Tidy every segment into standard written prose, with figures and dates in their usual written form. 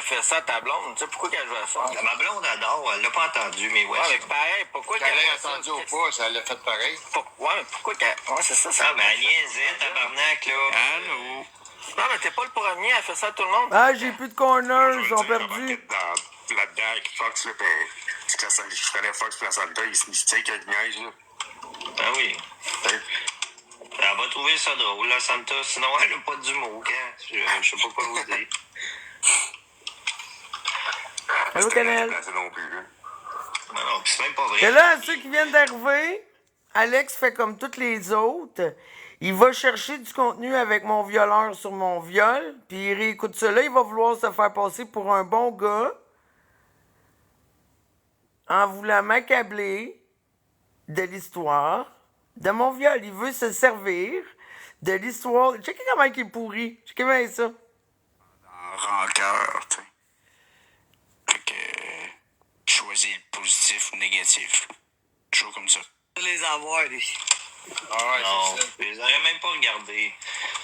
fait ça à ta blonde? Tu sais, pourquoi qu'elle veut ça? Ma blonde adore, elle l'a pas entendu, mais ouais. Ouais, mais pareil, pourquoi qu'elle Elle fait l'a ça? entendu ou pas, ça l'a fait pareil. Ouais, mais pourquoi qu'elle... Ouais, c'est ça. Ah, ben, elle niaisait, tabarnak, là. Allô? Non, mais t'es pas le premier, elle fait ça à tout le monde. Ah, j'ai plus de corners, ils ont perdu. Là-dedans, avec Fox, là, puis je connais Fox Placenta, il se tient qu'il niaise, là. Ah oui. Elle va trouver ça drôle, la Santa. Sinon, elle n'a pas d'humour, hein. Je sais pas quoi vous dire. Allô, Canel? Non plus, là. Non, pis c'est même pas vrai. Et là, ceux qui viennent d'arriver, Alex fait comme toutes les autres. Il va chercher du contenu avec mon violeur sur mon viol, puis il réécoute cela. Il va vouloir se faire passer pour un bon gars en voulant m'accabler de l'histoire de mon viol. Il veut se servir de l'histoire. Checkez comment il est pourri. Checkez bien ça. En rancœur, tu sais. Fait que. Choisis le positif ou le négatif. Toujours comme ça. Les avoir, lui. Ah ouais, Non, c'est ça. je les aurais même pas regardés.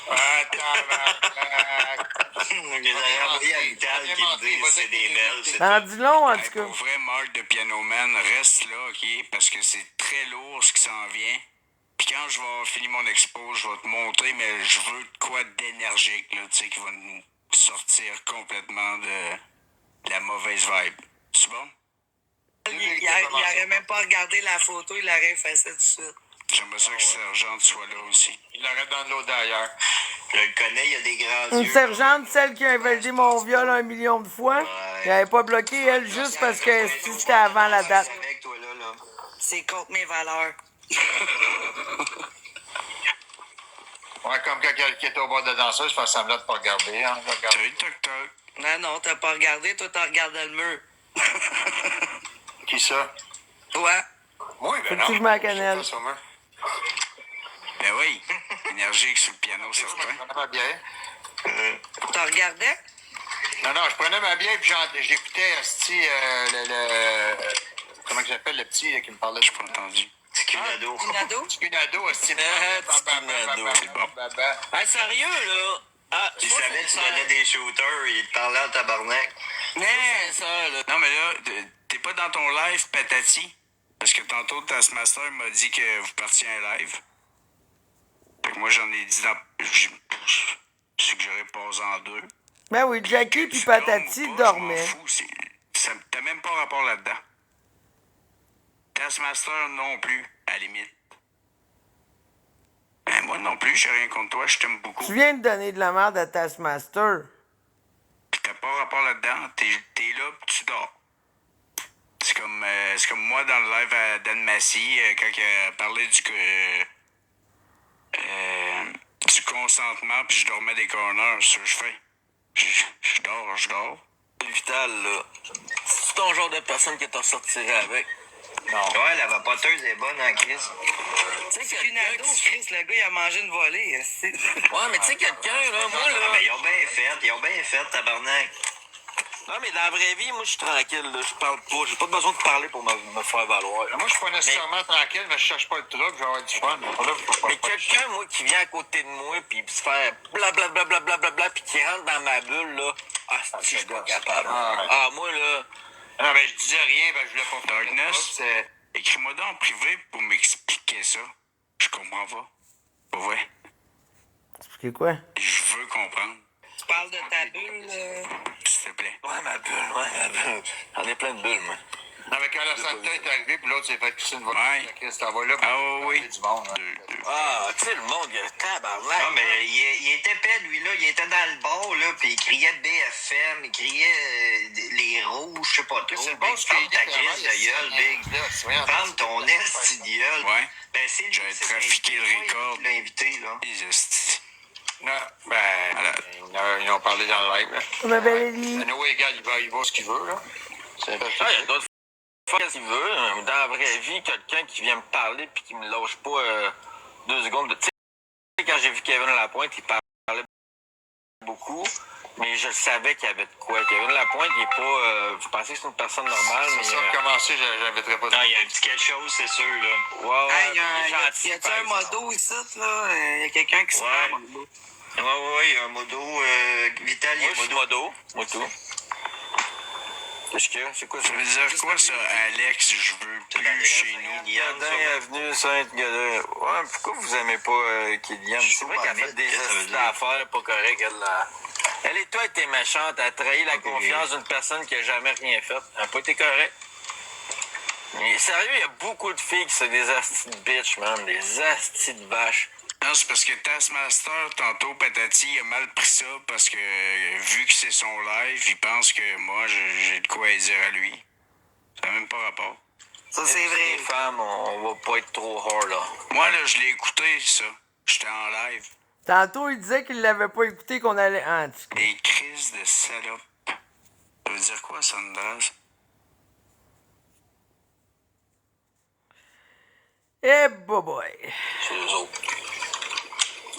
Ah, tabarnak. Je les aurais envoyés à Vital qui me disent c'est des belles. c'est- En dit long, en Hey, tout cas. pour vrai, Marc de Piano Man, reste là, OK? Parce que c'est très lourd ce qui s'en vient. Puis quand je vais finir mon expo, je vais te montrer, mais je veux de quoi d'énergique, là, tu sais, qui va nous sortir complètement de la mauvaise vibe. C'est bon? Il aurait même pas regardé la photo, il l'aurait effacé tout de suite. J'aimerais ça que Sergent soit là aussi. Il l'aurait dans l'eau d'ailleurs. Je le connais, il a des grands Une yeux. sergente, celle qui a invalidé mon viol 1 million de fois, Ouais. elle n'avait pas bloqué, elle, juste parce que c'était avant la date. Avec toi, là. C'est contre mes valeurs. Ouais, comme quelqu'un qui était au bord de danseuse, fait semblant de pas regarder, hein. Regarde. Salut, toc-toc. Non, t'as pas regardé, toi, t'as regardé le mur. Qui ça? Ouais. Oui, ben non. Effectivement, Canel. Sûrement. Ben oui, énergique sur le piano, certain. Je prenais ma bière. T'as regardé? Non, je prenais ma bière puis j'écoutais comment que j'appelle le petit là, qui me parlait de J'ai pas entendu. C'est qu'une Pinado? Spinado, asti. Hey, sérieux, là? Ah, Tu savais que tu donnais des shooters, il te parlait en tabarnak. Mais ça, là. Non, mais là, t'es pas dans ton live, patati. Parce que tantôt, Taskmaster m'a dit que vous partiez un live. Fait que moi, j'en ai dit dans... J'ai suggéré pas en deux. Ben oui, Jackie puis Patati dormaient. Je m'en fous, t'as même pas rapport là-dedans. Taskmaster non plus, à la limite. Ben moi non plus, j'ai rien contre toi, je t'aime beaucoup. Tu viens de donner de la merde à Taskmaster. Pis t'as pas rapport là-dedans, t'es là pis tu dors. C'est comme moi dans le live à Dan Massy, quand il parlait du consentement puis je dormais des corners, c'est ce que je fais. Je dors. Vital, là. C'est ton genre de personne que t'en sortirais avec. Non. Ouais, la vapoteuse est bonne, hein, Chris. Tu sais, Pinado, Chris, le gars, il a mangé une volée. Ouais, mais tu sais, quelqu'un, là, moi, là. Ah, mais ils ont bien fait, tabarnak. Non, mais dans la vraie vie, moi, je suis tranquille, là. Je parle pas. J'ai pas besoin de parler pour me faire valoir. Moi, je suis pas nécessairement tranquille, mais je cherche pas le trouble, je vais avoir du fun. Mais quelqu'un, moi, qui vient à côté de moi, pis se faire blablabla, pis qui rentre dans ma bulle, là. Ah, si, je suis pas capable. Ah, moi, là. Non, mais je disais rien, ben je voulais pas faire Darkness, écris-moi donc en privé pour m'expliquer ça. Je comprends pas. Pas vrai. Expliquez quoi? Je veux comprendre. Tu parles de ta bulle, S'il te plaît. Ouais, ma bulle. J'en ai plein de bulles, moi. Non, mais quand la Santa est arrivée, puis l'autre s'est fait pisser une voiture, Ouais. Chris, t'en vas là, Ah oui. du monde. Hein. Deux. Ah, tu sais, le monde, il y a tabarnak. Non, mais il était épais, lui, là. Il était dans le bar, là, pis il criait BFM, il criait les rouges, je sais pas trop. C'est le bon, Big, ferme ta crise de gueule, Big. Ferme ton esti de gueule. Ouais. Ben, c'est lui, J'avais c'est trafiqué le record. Il l'a invité, là. Les esti. Non, ben, ils ont parlé dans le live, là. Ma belle Ellie. Anyway, regarde, il va ce qu'il veut, là. C'est Ah, il y a d'autres faire ce qu'il veut. Dans la vraie vie, quelqu'un qui vient me parler puis qui me lâche pas 2 secondes. Tu sais, quand j'ai vu Kevin Lapointe, il parlait beaucoup, mais je savais qu'il y avait de quoi. Kevin Lapointe, il est pas... vous pensez que c'est une personne normale, mais... ça a commencé, j'inviterais pas. Non, il y a un petit quelque chose, c'est sûr, là. Ouais, Hey, il est gentil, y a-tu par un exemple. modo ici, là? Il y a quelqu'un qui se Ouais. fait un modo. Ouais, il y a un modo. Vital, il y a Moi, je un suis modo. modo. Moi, tout. Qu'est-ce qu'il y a? C'est quoi ça? Ça veut dire quoi, ça, Alex? Je veux plus chez nous. Kylian, avenue Sainte-Gaudin. Ouais, pourquoi vous aimez pas Kylian? C'est vrai qu'elle a fait des affaires pas correctes, elle, là. Elle et toi, t'es méchante, elle a trahi la confiance d'une personne qui a jamais rien fait. Elle n'a pas été correcte. Mais sérieux, il y a beaucoup de filles qui sont des astis de bitch, man. Des astis de vaches. Non, c'est parce que Taskmaster, tantôt, Patati, il a mal pris ça parce que, vu que c'est son live, il pense que moi, j'ai de quoi dire à lui. Ça n'a même pas rapport. Ça, c'est vrai. Les femmes, on va pas être trop hard, là. Moi, là, je l'ai écouté, ça. J'étais en live. Tantôt, il disait qu'il l'avait pas écouté, qu'on allait... Ah, en tout cas. Des crises de salope. Ça veut dire quoi, Sandras? Eh, boy. C'est eux autres.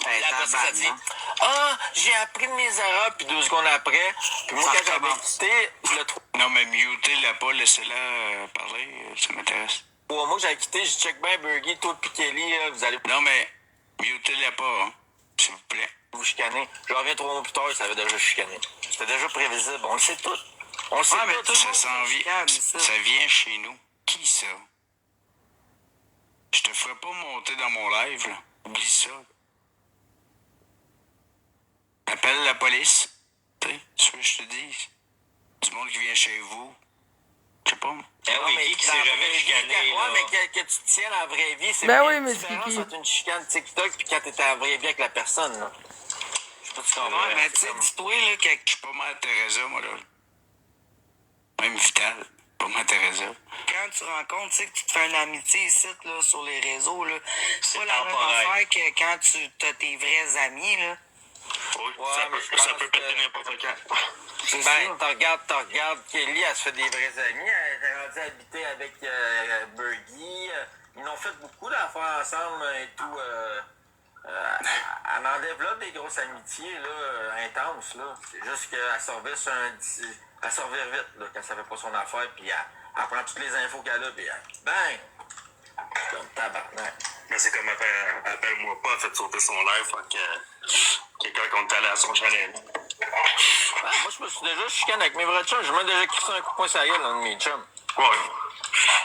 Hey, Puis après ça, ça dit tabarnak. Ah, j'ai appris de mes erreurs, puis 2 secondes après. Puis moi, Ça quand j'avais recommence. quitté le Non, mais mutez-la pas, laissez-la parler, ça m'intéresse. 3 mois que j'avais quitté, je check bien Burgie, toi, puis Kelly, là, vous allez Non, mais mutez-la pas, hein, s'il vous plaît. vous chicaner. Je reviens 3 mois plus tard, ça avait déjà chicané. C'était déjà prévisible, on le sait tout. On le sait Ouais, mais tout. tout le Ça monde s'en se vient. chicane, ça. Ça vient chez nous. Qui ça? Je te ferai pas monter dans mon live, là. Oublie ça. Appelle la police. Tu sais, ce que je te dis. Du monde qui vient chez vous. Je sais pas. Ah Non, oui, mais qui dans s'est la jamais vraie vie, chicané, ouais, là? mais que tu te tiens dans la vraie vie, c'est Ben bien oui, mais différent c'est qui? entre une chicane TikTok puis quand t'es dans la vraie vie avec la personne, là. Je sais pas si tu comprends. Ouais, mais tu sais, dis-toi, là, que Je suis pas Mère Teresa, moi, là. Même Vital. Pas Mère Teresa. quand tu rencontres, tu sais que tu te fais une amitié ici, là, sur les réseaux, là. C'est pas la même temporaire. affaire que quand tu as tes vrais amis, là. Oui, Ouais, mais je ça pense peut péter que- n'importe quand. C'est Ben, t'en regardes Kelly, elle se fait des vrais amis. Elle est rendue habiter avec Burgie. Ils ont fait beaucoup d'affaires ensemble et tout. Elle en développe des grosses amitiés là, intenses. Là. C'est juste qu'elle servait sur un. Elle servait vite là, quand elle savait pas son affaire. Puis elle prend toutes les infos qu'elle a. Puis elle. Bang! C'est comme tabarnak. Mais c'est comme appelle-moi pas, a fait sauter son live, fait que quelqu'un qu'on est allé à son chalet. Ah, moi, je me suis déjà chicané avec mes vrais chums. J'ai même déjà crissé un coup de poing sur la gueule, un de mes chums. Ouais.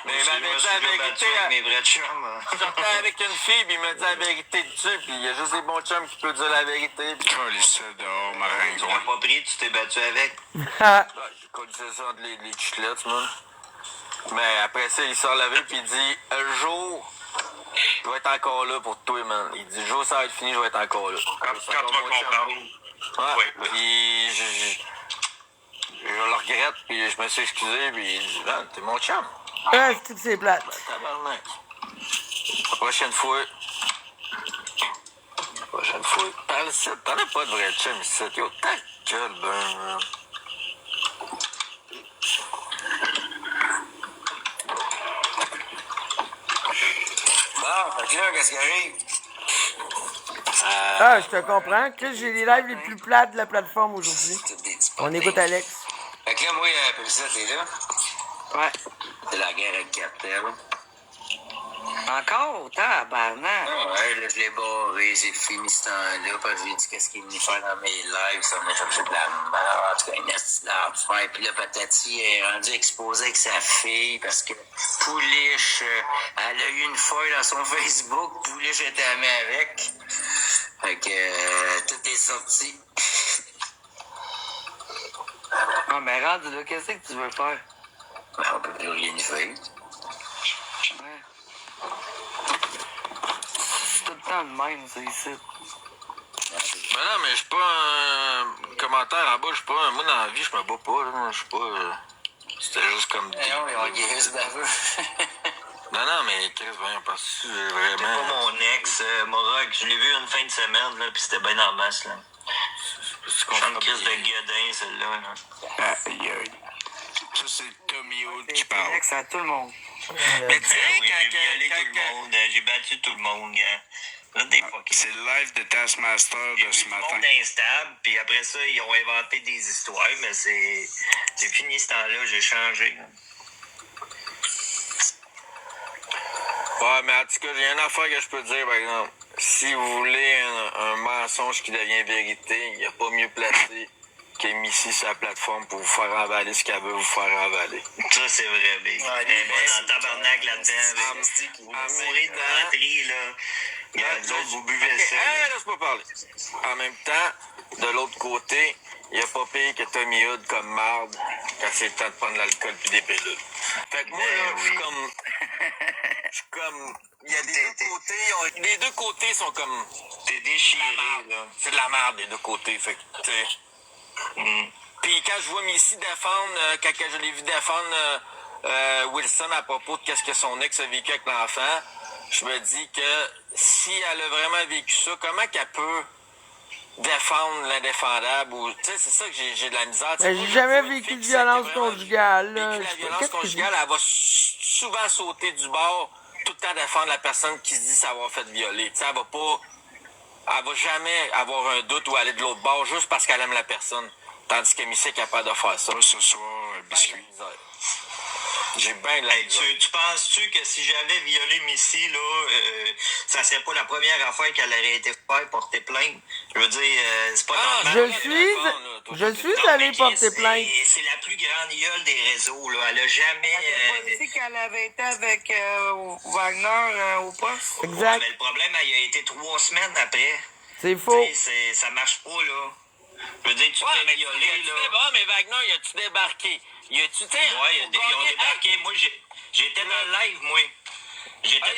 Mais Je il m'avait me dit suis la déjà vérité. battu avec mes vrais chums. hein. Je sortais avec une fille, puis il m'a dit la vérité dessus, puis il y a juste des bons chums qui peuvent dire la vérité. Puis Colle ça dehors, Tu maringouin. l'as pas pris, tu t'es battu avec. j'ai collé ça entre les chiclettes, man. Mais après ça, il sort la vie, puis il dit un jour, je vais être encore là pour toi, man. Il dit, le jour ça va être fini, je vais être encore là. Quand tu vas comprendre. Ouais, Ouais. puis je le regrette, puis je me suis excusé, puis il dit, man, t'es mon chum. Ah, c'est que c'est plate. Tabarnak. La prochaine fois. Parle ici, t'en as pas de vrai chum ici. Yo, ta gueule, ben, man. Bon, fait que là, qu'est-ce qui arrive? Ah, je te comprends. Chris, j'ai les lives les plus plates de la plateforme aujourd'hui. Toutes des petits On potins. écoute Alex. Fait que là, moi, Pélissa, t'es là. Ouais. C'est la guerre avec Cartel. Encore, tabarnak. Ah ouais, là, je l'ai barré, j'ai fini ce temps-là, parce que j'ai dit qu'est-ce qu'il venait faire dans mes lives, ça m'a cherché de la merde, en tout cas, une astuce d'affaire. Puis là, Patati est rendu exposé avec sa fille, parce que Pouliche, elle a eu une feuille dans son Facebook, Pouliche était amie avec. Fait que, tout est sorti. Ah, mais rendu là, qu'est-ce que tu veux faire? Ben, on peut plus rien y faire. Ouais. C'est tout le temps le même, ça, ici. Ben non, mais je suis pas un commentaire en bas, je suis pas. Moi, dans la vie, je me bats pas, là. Je suis pas. C'était juste comme. Mais non, ils ont guéri ce baveux. Non, mais Chris, voyons, parce que C'était vraiment. pas mon ex, Morak. Je l'ai vu une fin de semaine, là, pis c'était bien en masse, là. C'est Chante crise de guedin, celle-là, là. Aïe, aïe. Ça, c'est Tommy Hood qui C'est parle. Alex à tout le monde. Mais tu sais, oui, j'ai violé tout le monde, j'ai battu tout le monde, gars. Là, des fucking. C'est le live de Taskmaster J'ai de vu ce du matin. monde instable, puis après ça, ils ont inventé des histoires, mais c'est fini ce temps-là, j'ai changé. Ouais, mais en tout cas, il y a une affaire que je peux te dire, par exemple. Si vous voulez un mensonge qui devient vérité, il n'y a pas mieux placé qui est mis ici sur la plateforme pour vous faire avaler ce qu'elle veut vous faire avaler. Ça, c'est vrai, Big. Elle est bonne en tabarnak là-dedans. Vous mourrez de batterie, là. Regarde, vous autres, vous buvez ça. Hey, laisse-moi parler. En même temps, de l'autre côté, il n'y a pas pire que Tommy Hood comme marde quand c'est le temps de prendre l'alcool puis des pilules. Fait que moi, là, je suis comme... Il y a des deux côtés. Les deux côtés sont comme... T'es déchiré, là. C'est de la merde, les deux côtés. Fait que, tu sais... Puis quand je vois Missy défendre, quand je l'ai vu défendre Wilson à propos de qu'est-ce que son ex a vécu avec l'enfant, je me dis que si elle a vraiment vécu ça, comment qu'elle peut défendre l'indéfendable ou tu sais c'est ça que j'ai de la misère. Ben, j'ai jamais vécu de violence conjugale. Là. Vécu la violence conjugale, elle va souvent sauter du bord, tout le temps défendre la personne qui se dit s'avoir fait violer. Tu sais, elle va jamais avoir un doute ou aller de l'autre bord juste parce qu'elle aime la personne. Tandis que Missy est capable de faire ça. Pas ce soir, biscuit. J'ai bien de la misère. Tu penses-tu que si j'avais violé Missy, là, ça serait pas la première affaire qu'elle aurait été faire porter plainte? Je veux dire, c'est pas normal. Je suis allé porter plainte. C'est la plus grande gueule des réseaux, là. Elle a jamais... Elle a pas dit qu'elle avait été avec Wagner au poste. Exact. Mais le problème, elle a été 3 semaines après. C'est faux. Ça marche pas, là. Je veux dire, tu t'es violé, là. Bon, mais Wagner, il a-tu débarqué? Il a-tu, tu sais... Ouais, ils ont débarqué. Moi, j'étais dans le live, moi.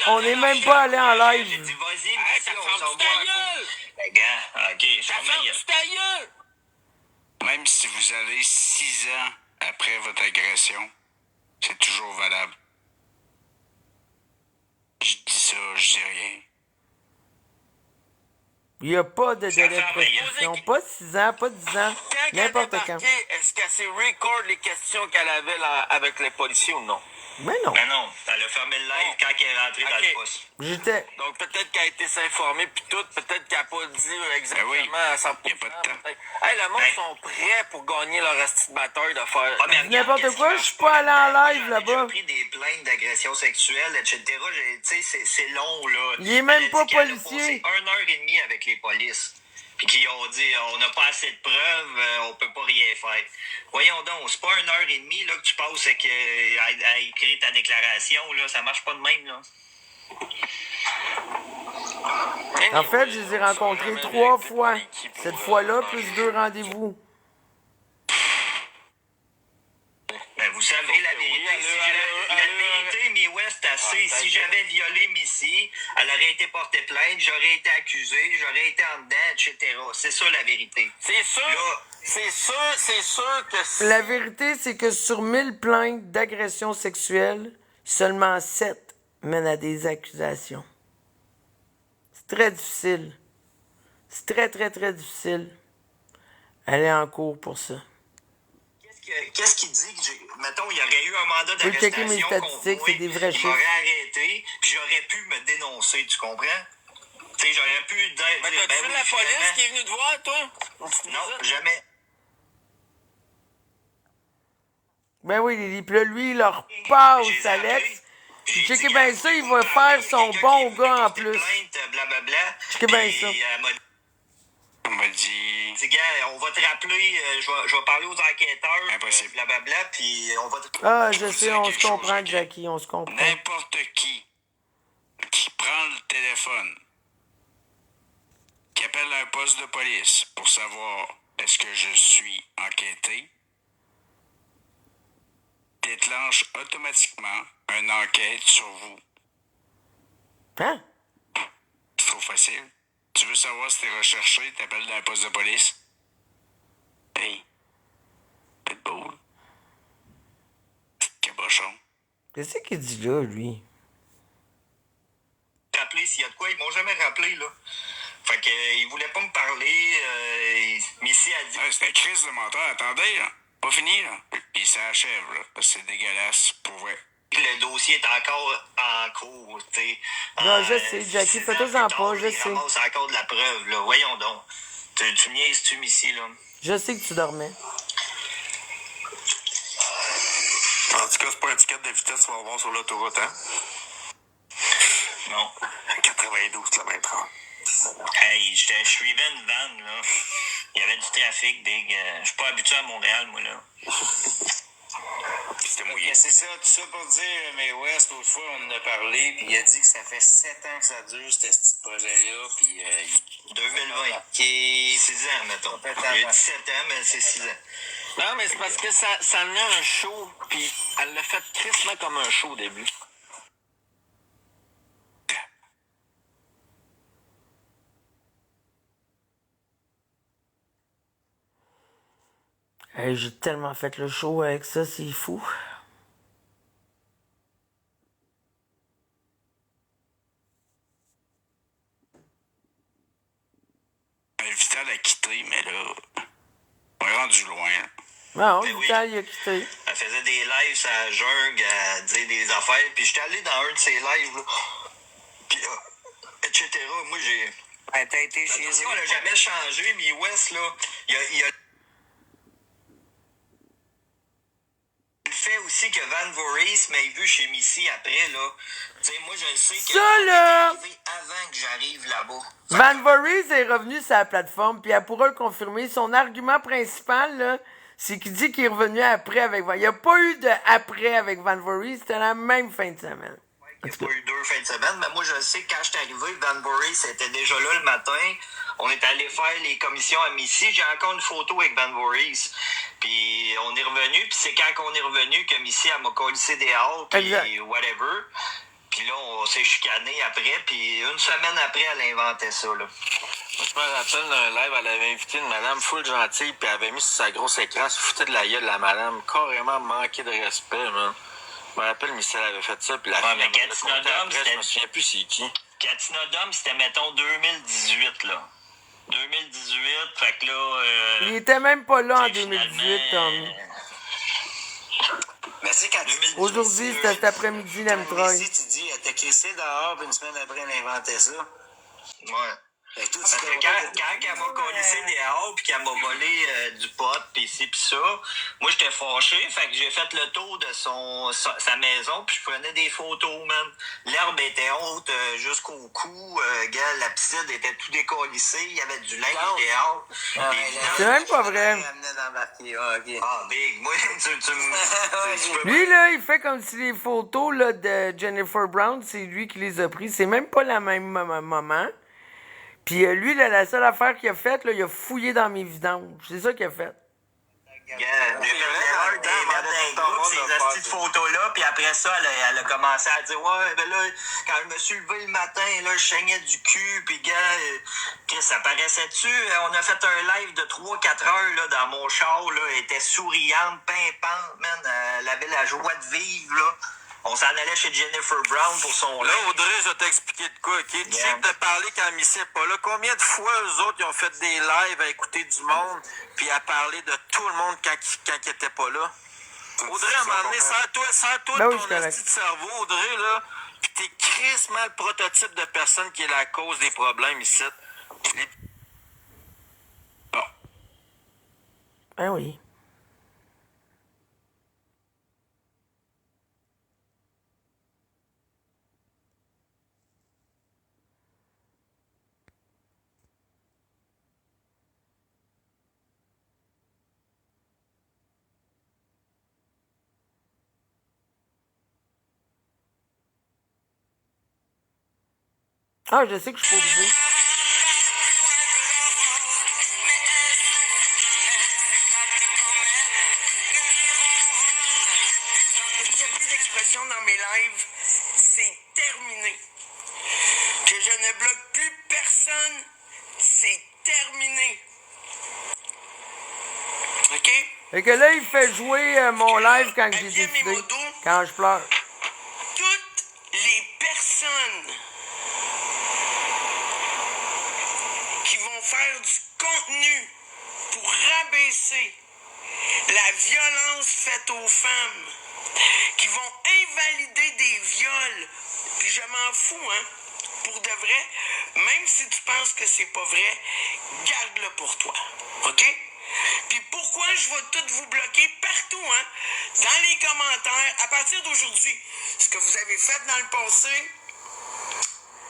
On n'est même pas allé en live. J'ai dit, vas-y, Hey, Missy, ça on ferme s'en ta va. gueule! Gars, OK, je Ça ferme ferme ma gueule. ta gueule! Même si vous allez 6 ans après votre agression, c'est toujours valable. Je dis ça, je dis rien. Il n'y a pas de délai de prescription. Pas 6 ans, pas 10 ans. N'importe quand. Est-ce qu'elle s'est record les questions qu'elle avait là, avec les policiers ou non? Mais non. Mais non, elle a fermé le live quand elle est rentrée dans le poste. J'étais. Donc peut-être qu'elle a été s'informer puis tout, peut-être qu'elle n'a pas dit exactement oui, à 100%. y a pas de temps. peut-être. Hey, le monde sont prêts pour gagner leur esti de bataille de faire... Ah, mais regarde, N'importe qu'est-ce quoi, qui je suis marche pas allé en là-dedans? live J'ai là-bas. déjà pris des plaintes d'agression sexuelle, etc. Tu sais, c'est long, là. Il est même Elle a pas dit qu'elle a policier. passé 1h30 avec les polices. Puis qui ont dit, on n'a pas assez de preuves, on peut pas rien faire. Voyons donc, c'est pas 1h30 là, que tu passes à écrire ta déclaration, là. Ça marche pas de même, là. En fait, je les ai rencontrés 3 fois. Cette fois-là, plus 2 rendez-vous. Ben, vous savez la vérité. La vérité, Mi West, assez. Si j'avais violé Missy, elle aurait été portée plainte, j'aurais été accusé, j'aurais été en dedans, etc. C'est ça la vérité. C'est sûr, Là, c'est sûr que... La vérité, c'est que sur 1000 plaintes d'agression sexuelle, seulement 7 mènent à des accusations. C'est très difficile. C'est très, très, très difficile. Aller en cours pour ça. qu'est-ce qui dit que, mettons, il y aurait eu un mandat peux checker mes d'arrestation statistiques, contre moi, c'est des vrais il chiffres. m'aurait arrêté, puis j'aurais pu me dénoncer, tu comprends? Tu sais, j'aurais pu dire, Mais t'as-tu ben oui, la police finalement- qui est venue te voir, toi? Non, jamais. Ben oui, Lily. Puis là, lui, il leur passe, J'ai Alex. appelé, j'ai Checkez dit, bien quand ça, il vous va parlez, faire son quelqu'un bon qui est venu gars en porter plus. plainte, blablabla. Checkez bien Puis, ça. elle m'a On m'a dit. dit, gars, on va te rappeler, je vais parler aux enquêteurs, Impossible. blablabla, puis on va te... Ah, je sais, on se quelque chose, comprend, ok. Jackie, on se comprend. N'importe qui prend le téléphone, qui appelle un poste de police pour savoir est-ce que je suis enquêté, déclenche automatiquement une enquête sur vous. Hein? C'est trop facile. Tu veux savoir si t'es recherché, t'appelles d'un poste de police? Hey, faites beau. Cabochon. Qu'est-ce qu'il dit là, lui? rappeler s'il y a de quoi. Ils m'ont jamais rappelé, là. Fait que, ils voulaient pas me parler. Missy a dit... Ouais, c'est un crise de menteur. Attendez, là. Pas fini, là. Puis ça achève, là. Parce que c'est dégueulasse, pour vrai. Le dossier est encore en cours, tu sais. Non, je sais, Jackie, 6 fais-toi-en ans plus pas, tard, je ils sais. ramassent encore de la preuve, là. Voyons donc. Tu niaises-tu, Missy, là? Je sais que tu dormais. En tout cas, c'est pas un ticket de vitesse qu'on va voir sur l'autoroute, hein? Non. 92 km/h. Hey, je suivais une vanne, là. Il y avait du trafic, Big. Je suis pas habitué à Montréal, moi, là. Puis c'était mouillé. C'est ça, tout ça pour dire, mais West, l'autre fois, on en a parlé, puis il a dit que ça fait 7 ans que ça dure, ce petit projet-là, puis 2020. Qui est 6 ans, mettons. Il a 17 ans, mais c'est 6 ans. Non, mais c'est parce que ça venait un show, puis elle l'a fait crissement comme un show au début. Hey, j'ai tellement fait le show avec ça, c'est fou. Vital a quitté, mais là, on est rendu loin. Non, Ben oui. Vital, il a quitté. Elle faisait des lives sur la jungle, à dire des affaires, puis j'étais allé dans un de ses lives, là, puis etc. Moi, j'ai... Elle t'a été chez eux. On n'a jamais changé, mais West, là, il a le fait aussi que Van Voorhees m'ait vu chez Missy après, là. Tu sais, moi, je sais que Ça, là! arrivé avant que j'arrive là-bas. Van Voorhees est revenu sur la plateforme, puis elle pourra le confirmer. Son argument principal, là, c'est qu'il dit qu'il est revenu après avec Van. Il n'y a pas eu de après avec Van Voorhees, c'était la même fin de semaine. Il n'y a pas eu 2 fins de semaine, mais moi, je sais que quand je suis arrivé, Van Voorhees était déjà là le matin. On est allé faire les commissions à Missy. J'ai encore une photo avec Van Voorhees. Puis on est revenu, puis c'est quand on est revenu que Missy, elle m'a collé des halls, puis whatever. Puis là, on s'est chicané après, puis une semaine après, elle inventait ça, là. Moi, je me rappelle d'un live, elle avait invité une madame full gentille, puis elle avait mis sur sa grosse écran, se foutait de la gueule de la madame, carrément manqué de respect, man. Je me rappelle, Michel avait fait ça, puis la fille, mais elle me l'a Katina conté Dom, après, je c'était- me souviens plus c'est qui. Katina Dom, c'était, mettons, 2018, là. 2018, fait que là... Il était même pas là en tu sais, 2018, finalement, Tom. Mais tu sais, quand 2018, Aujourd'hui, c'était cet après-midi, l'M3. Si tu dis, elle t'a crissé dehors, puis une semaine après, elle inventait ça. Ouais. Fait que toi, Parce que quand elle m'a collé des hauts, puis qu'elle m'a volé du pot, puis ci, puis ça, moi, j'étais fâché. Fait que j'ai fait le tour de sa maison, puis je prenais des photos, man. L'herbe était haute jusqu'au cou. Gars, la piscine était tout décollissée. Il y avait du linge dehors. C'est même pas vrai. Ah, Big, moi, tu peux Lui, là, il fait comme si les photos là, de Jennifer Brown, c'est lui qui les a prises. C'est même pas la même moment. Puis lui, là, la seule affaire qu'il a faite, là, il a fouillé dans mes vidanges. C'est ça qu'il a fait. J'ai fait l'erreur de mettre dans le groupe ces astuces de photos-là, puis après ça, elle a commencé à dire, ouais, ben là, quand je me suis levé le matin, là, je saignais du cul, puis gars, ça paraissait-tu? On a fait un live de 3-4 heures, là, dans mon char, là, elle était souriante, pimpante, man, elle avait la joie de vivre, là. On s'en allait chez Jennifer Brown pour son Là, live. Audrey, je vais t'expliquer de quoi, OK? Tu sais que de parler quand Missy n'est pas là. Combien de fois, eux autres, ils ont fait des lives à écouter du monde, puis à parler de tout le monde quand ils n'étaient pas là? Audrey, à un moment donné, sers-toi Ben de oui, ton je correct. esti de cerveau, Audrey, là, puis t'es crissement le prototype de personne qui est la cause des problèmes ici. Bon. Ben oui. Ah, je sais que je suis pas obligé. J'ai plus d'expression dans mes lives. C'est terminé. Que je ne bloque plus personne. C'est terminé. OK? Fait que là, il fait jouer mon live quand j'ai Habillez mes décidé. motos. Quand je pleure. Toutes les personnes qui vont faire du contenu pour rabaisser la violence faite aux femmes, qui vont invalider des viols, puis je m'en fous, hein, pour de vrai, même si tu penses que c'est pas vrai, garde-le pour toi, OK? Puis pourquoi je vais tout vous bloquer partout, hein? Dans les commentaires, à partir d'aujourd'hui, ce que vous avez fait dans le passé,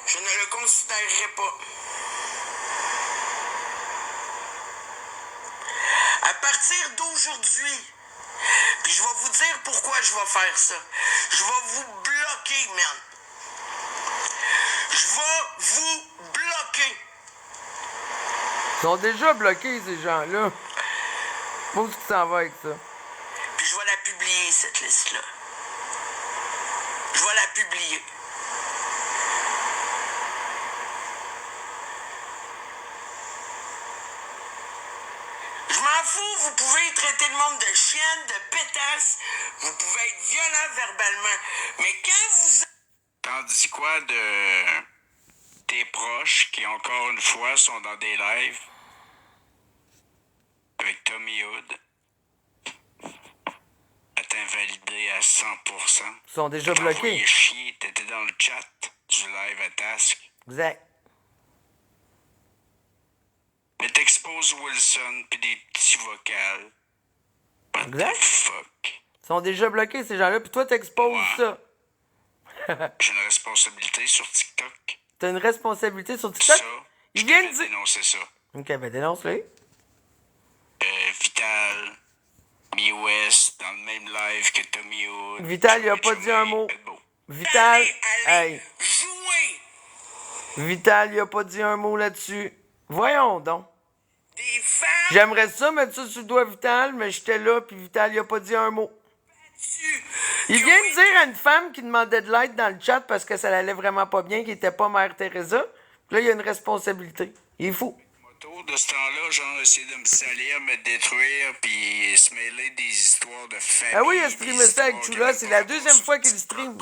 je ne le considérerai pas. partir d'aujourd'hui, puis je vais vous dire pourquoi je vais faire ça. Je vais vous bloquer, man. Je vais vous bloquer. Ils sont déjà bloqués, ces gens-là. Où est-ce que tu t'en vas avec ça? Puis je vais la publier, cette liste-là. Je vais la publier. Je m'en fous, vous pouvez traiter le monde de chienne, de pétasse, vous pouvez être violent verbalement, mais quand vous... T'en dis quoi de tes proches qui, encore une fois, sont dans des lives avec Tommy Hood à t'invalider à 100%? Ils sont déjà T'as envoyé bloqués. chier, t'étais dans le chat du live à Task. Exact. Mais t'exposes Wilson pis des petits vocales. What Exact. the fuck? Ils sont déjà bloqués, ces gens-là, puis toi, t'exposes Ouais. ça. J'ai une responsabilité sur TikTok. T'as une responsabilité sur TikTok? Ça, Ils je viennent devais dire... dénoncer ça. Ok, ben dénonce-les. Vital, Mi West, dans le même live que Tommy Hood. Vital, il a pas dit un mot. Vital, Allez, hey, jouer Vital, il a pas dit un mot là-dessus. Voyons donc. des femmes J'aimerais ça mettre ça sur le doigt Vital, mais j'étais là, puis Vital, il a pas dit un mot. battues. Il vient de dire à une femme qui demandait de l'aide dans le chat parce que ça allait vraiment pas bien, qu'il était pas Mère Teresa. Puis là, il y a une responsabilité. Il est fou. Autour de ce temps-là, genre, essayer de me salir, me détruire, puis se mêler des histoires de famille. Ah oui, il a streamé ça avec des histoires Chula. que C'est vous la racontez deuxième sur fois qu'il TikTok. stream.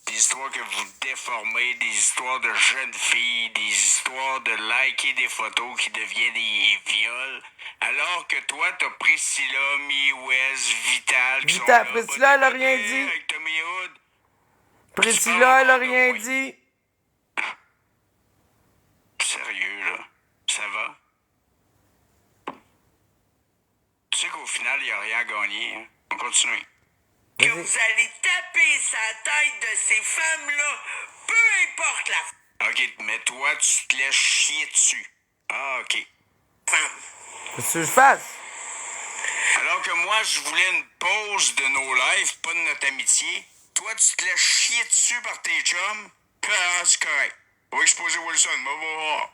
Des histoires que vous déformez, des histoires de jeunes filles, des histoires de liker des photos qui deviennent des viols. Alors que toi, t'as Priscilla, Mi West, Vital, qui sont Vital, là, Priscilla, elle a rien bébé, dit. avec Tommy Hood. Priscilla, elle a rien dit. Sérieux, là? Ça va? Tu sais qu'au final, il n'y a rien à gagner. Hein? On continue. Que vous allez taper sa tête de ces femmes-là, peu importe la OK, mais toi, tu te laisses chier dessus. Ah, OK. femme. Qu'est-ce que je fasse? Alors que moi, je voulais une pause de nos lives, pas de notre amitié. Toi, tu te laisses chier dessus par tes chums. Ah, c'est correct. On va exposer Wilson, va voir.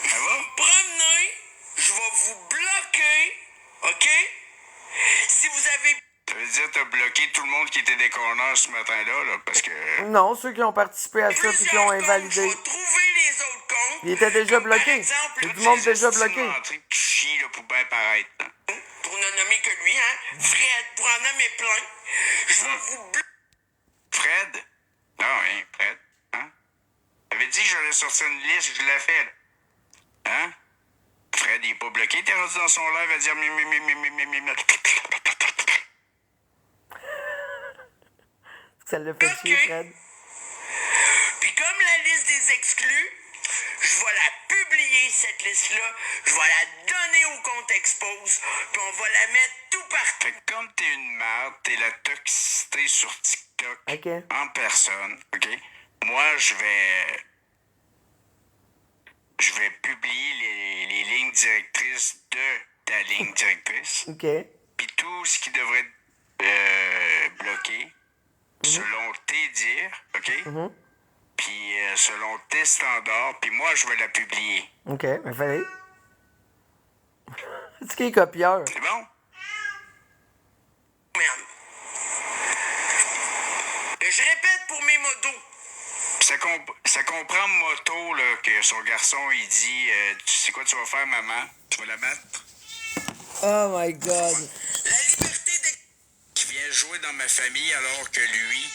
Ça va? Promenez, je vais vous bloquer, OK? Si vous avez Ça veut dire que t'as bloqué tout le monde qui était des corners ce matin-là, là, parce que... Non, ceux qui ont participé à ça puis qui ont plusieurs comptes, je invalidé. vais trouver les autres comptes. Il était déjà Comme par bloqué. exemple, Tout le monde déjà bloqué. Entrée qui chie, là, pour bien paraître. Là. pour ne nommer que lui, hein? Fred, pour en nommer plein. Je vais vous bloquer. Fred? Non, hein, Fred? Hein? T'avais dit que j'allais sortir une liste, je l'ai fait, là. Hein? Fred, il est pas bloqué, t'es rendu dans son live à dire... Ça l'a fait chier, Fred. Puis comme la liste des exclus, je vais la publier, cette liste-là. Je vais la donner au compte Expose. Puis on va la mettre tout partout. Fait que comme t'es une merde, t'es la toxicité sur TikTok OK. en personne, OK? Moi, je vais publier les lignes directrices de ta ligne directrice. OK. Puis tout ce qui devrait être bloqué, selon tes dires, OK? Puis selon tes standards, puis moi, je vais la publier. OK, ben fallait. C'est qui est copieur? C'est bon? Merde. Je répète pour mes modos. Ça comprend Moto, là, que son garçon, il dit tu sais quoi tu vas faire, maman? Tu vas la battre? Oh my God. La liberté Qui vient jouer dans ma famille alors que lui...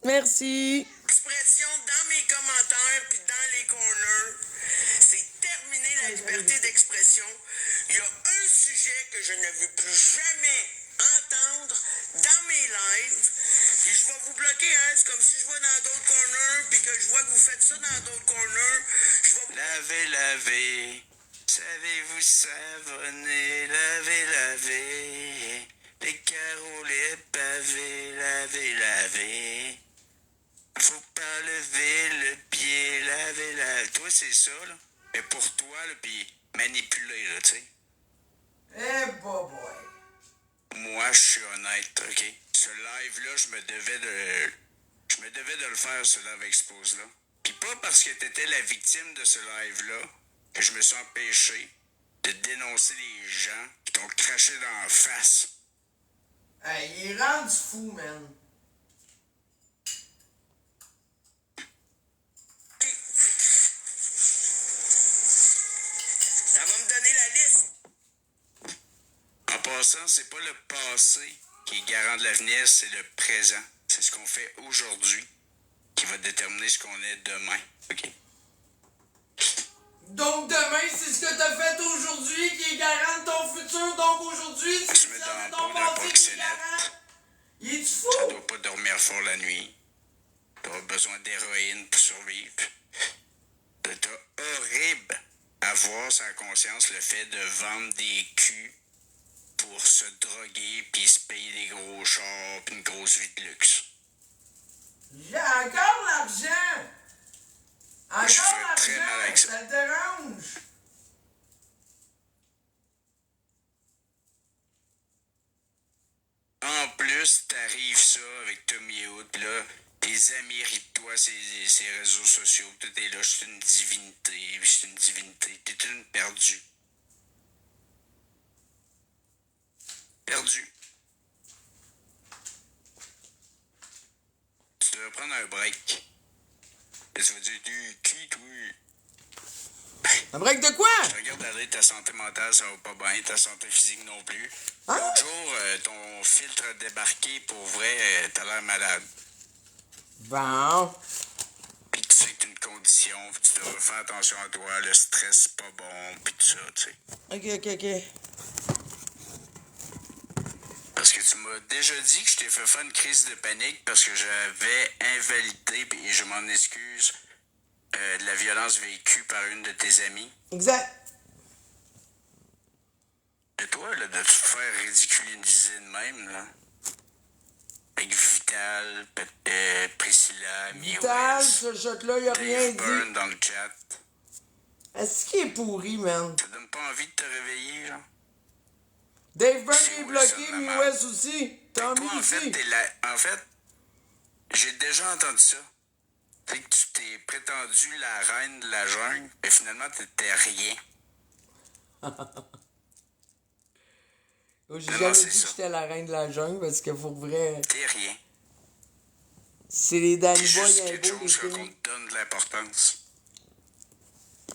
Merci. d'expression dans mes commentaires puis dans les corners, c'est terminé la liberté d'expression. Il y a un sujet que je ne veux plus jamais entendre dans mes lives. Puis je vais vous bloquer, hein. C'est comme si je vais dans d'autres corners puis que je vois que vous faites ça dans d'autres corners. Je vais vous... Laver. Savez-vous savonner? Laver. Les carreaux, les pavés, laver. Faut pas lever le pied, laver. Toi, c'est ça, là. Mais pour toi, là, pis manipuler, là, tu sais. Eh, boy. Moi, je suis honnête, OK? Ce live-là, je me devais de le faire, ce live expose-là. Puis pas parce que t'étais la victime de ce live-là que je me suis empêché de dénoncer les gens qui t'ont craché dans la face. Hey, il est rendu fou, man. Ça va me donner la liste. En passant, c'est pas le passé qui est garant de l'avenir, c'est le présent. C'est ce qu'on fait aujourd'hui qui va déterminer ce qu'on est demain. OK? Donc demain, c'est ce que t'as fait aujourd'hui qui est garant de ton futur. Donc aujourd'hui, c'est Je me ça de demande ton pas d'un passé qui est proxénète. garant. Il est Ça fou? doit pas dormir fort la nuit. T'as besoin d'héroïne pour survivre. T'as horrible à voir sans conscience le fait de vendre des culs pour se droguer puis se payer des gros chars puis une grosse vie de luxe. J'ai encore l'argent. Je suis Encore très mal l'argent. avec ça. Ça te dérange? En plus, t'arrives ça avec Tommy Hood, là, tes amis rient de toi, ces réseaux sociaux, tout est là, je suis une divinité, t'es une perdue. Perdu. Tu devrais prendre un break. Et tu vas dire, qui, toi? Un break de quoi? Je regarde aller, ta santé mentale, ça va pas bien, ta santé physique non plus. Hein? L'autre jour, ton filtre a débarqué, pour vrai, t'as l'air malade. Bon. Puis tu sais que t'as une condition, puis tu devrais faire attention à toi, le stress c'est pas bon, puis tout ça, tu sais. Ok. Parce que tu m'as déjà dit que je t'ai fait faire une crise de panique parce que j'avais invalidé, et je m'en excuse, de la violence vécue par une de tes amies. Exact. De toi, là, de te faire ridiculiser de même, là. Avec Vital, Priscilla, Vital, Miwes, ce shot-là, il a rien Dave Byrne dit. dans le chat. Est-ce qu'il est pourri, man? Ça donne pas envie de te réveiller, genre? Dave Byrne C'est est Wilson bloqué, Lamar. West aussi. Tommy Toi, en fait, aussi. En fait, j'ai déjà entendu ça. Tu sais que tu t'es prétendu la reine de la jungle, mais finalement, t'étais rien. J'ai Non, jamais c'est dit ça. que j'étais la reine de la jungle parce que pour vrai, T'es rien. c'est les Danny C'est Boy juste un quelque beau les chose qu'on filles. te donne de l'importance.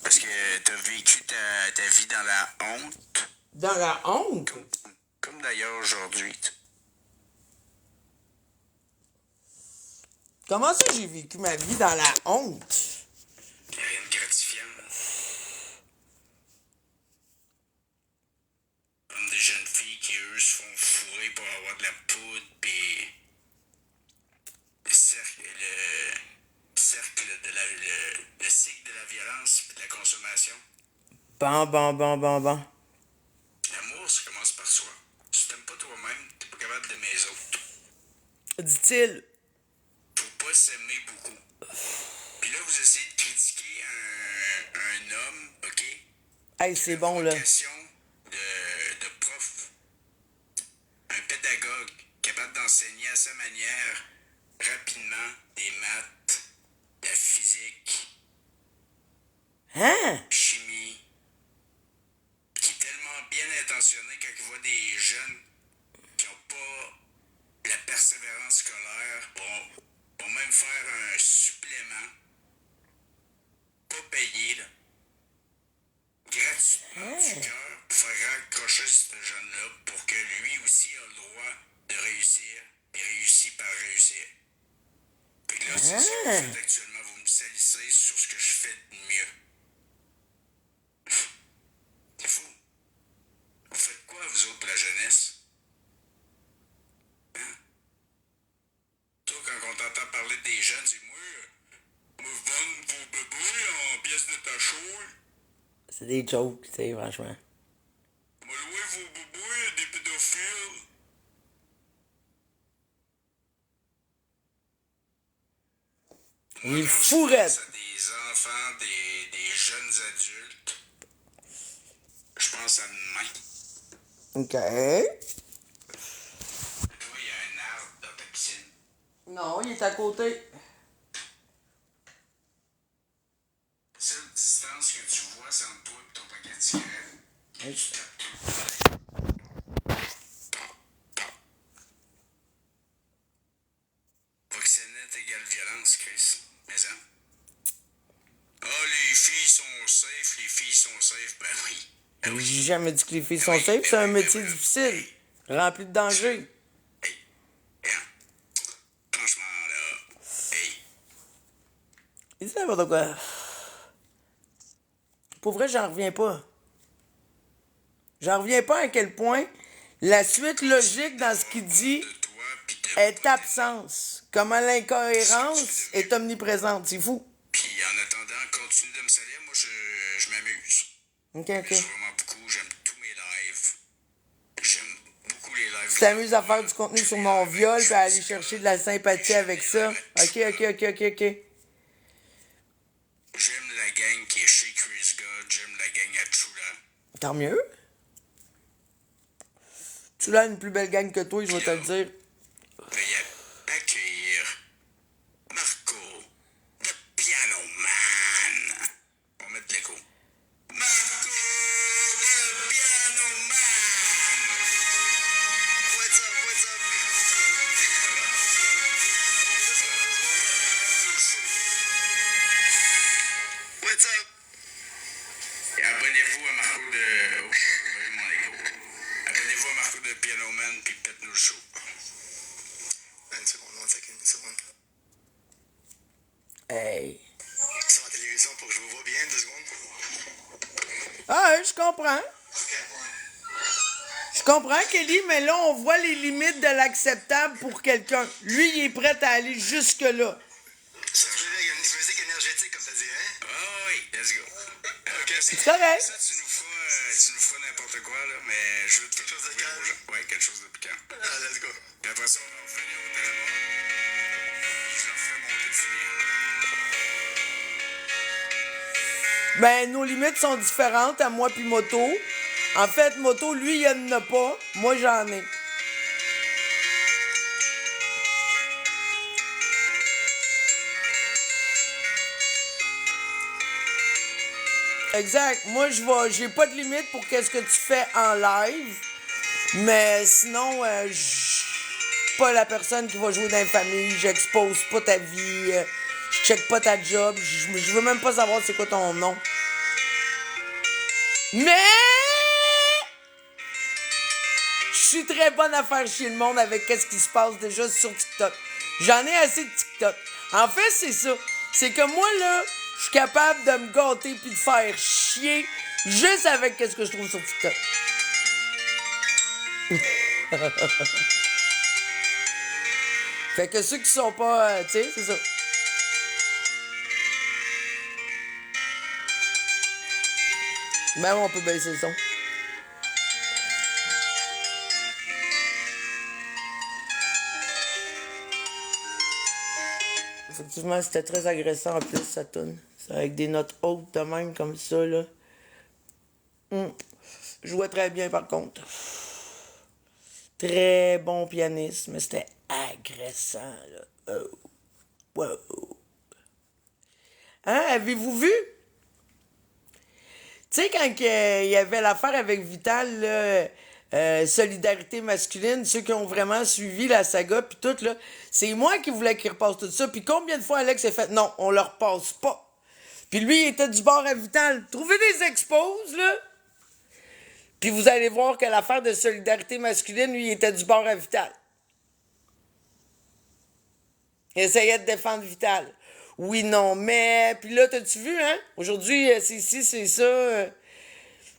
Parce que t'as vécu ta vie dans la honte, Dans la honte? comme d'ailleurs aujourd'hui. Comment ça j'ai vécu ma vie dans la honte? Il n'y a rien de gratifiant. Comme des jeunes filles qui, eux, se font fourrer pour avoir de la poudre, puis le cycle le cycle de la violence et de la consommation. Bon. L'amour, ça commence par soi. Si tu t'aimes pas toi-même, t'es pas capable d'aimer les autres. Dit-il. Faut pas s'aimer beaucoup. Puis là, vous essayez de critiquer un homme, OK? Hey, c'est bon, là. Vocation de prof. Un pédagogue capable d'enseigner à sa manière rapidement des maths, la physique, Hein? chimie, qui est tellement bien intentionné quand il voit des jeunes qui n'ont pas la persévérance scolaire, vont même faire un supplément, pas payé, là, gratuitement du cœur, pour faire raccrocher ce jeune-là pour que lui aussi ait le droit de réussir, et réussit par réussir. Fait que là, c'est ce que vous faites actuellement, vous me salissez sur ce que je fais de mieux. C'est fou. Vous faites quoi, vous autres, la jeunesse? Hein? Toi, quand on t'entend parler des jeunes, c'est moi vendre vos bébés en pièces détachées. C'est des jokes, tu sais, franchement. Moi, louer vos bébés à des pédophiles. Il est Quand je fourrette. pense à des enfants, des jeunes adultes, je pense à demain. OK. Toi, il y a un arbre dans ta piscine. Non, il est à côté. La seule distance que tu vois, c'est entre toi et ton paquet de cigarettes. Tu tapes tout. Proxénète égale violence, Chris. Mais ça. Ah, les filles sont safe, les filles sont safe. Ben oui. Ben oui. J'ai jamais dit que les filles sont safe, c'est un métier difficile, rempli de dangers. Franchement, là. Hey. Il dit n'importe quoi. Pour vrai, j'en reviens pas. J'en reviens pas à quel point la suite logique dans ce qu'il dit De toi, pis de. est absence. Comment l'incohérence est omniprésente. C'est fou. Puis en attendant, continue de me salir. Moi, je m'amuse. OK, J'aime OK. vraiment beaucoup. J'aime tous mes lives. J'aime beaucoup les lives. Tu t'amuses à faire du contenu sur mon viol puis à aller chercher de la sympathie avec ça. OK. J'aime la gang qui est chez Chris God. J'aime la gang à Trula. Tant mieux. Tu l'as une plus belle gang que toi, je vais te le dire. Veuillez accueillir Marco, le Piano Man. On va mettre de l'écho. Marco, le Piano Man. What's up, what's up? What's up? Et abonnez-vous à Marco de... Oh, mon écho. Abonnez-vous à Marco de Piano Man puis faites-nous le show. Une seconde. Hey. Sur la télévision pour que je vous vois bien, 2 secondes. Ah, je comprends. Je comprends, Kelly, mais là, on voit les limites de l'acceptable pour quelqu'un. Lui, il est prêt à aller jusque-là. C'est une musique énergétique, comme t'as dit, hein? Ah oui, let's go. Ok, C'est correct. Ça, tu nous feras n'importe quoi, là, mais je veux quelque chose de calme. Ouais, quelque chose de piquant. Ah, let's go. Et après ça, on va finir au téléphone. Je leur ferai monter le cinéma. Ben, nos limites sont différentes à moi puis Moto. En fait, Moto, lui, il en a pas. Moi, j'en ai. Exact. Moi, j'ai pas de limite pour qu'est-ce que tu fais en live. Mais sinon, je suis pas la personne qui va jouer dans la famille. J'expose pas ta vie. Je check pas ta job. Je veux même pas savoir c'est quoi ton nom. Mais je suis très bonne à faire chier le monde avec qu'est-ce qui se passe déjà sur TikTok. J'en ai assez de TikTok. En fait, c'est ça. C'est que moi, là, je suis capable de me gâter puis de faire chier juste avec qu'est-ce que je trouve sur TikTok. Fait que ceux qui sont pas, tu sais, c'est ça. Même on peut baisser le son. Effectivement, c'était très agressant en plus, ça tourne. C'est avec des notes hautes de même, comme ça, là. Je jouais très bien, par contre. Très bon pianiste, mais c'était agressant, là. Oh. Wow. Hein, avez-vous vu? Tu sais, quand il y avait l'affaire avec Vital, là, Solidarité masculine, ceux qui ont vraiment suivi la saga, puis tout, là, c'est moi qui voulais qu'il repasse tout ça. Puis combien de fois Alex a fait « Non, on le repasse pas ». Puis lui, il était du bord à Vital. Trouvez des exposes, là. Puis vous allez voir que l'affaire de Solidarité masculine, lui, il était du bord à Vital. Il essayait de défendre Vital. Oui, non, mais... Puis là, t'as-tu vu, hein? Aujourd'hui, c'est ci, c'est ça.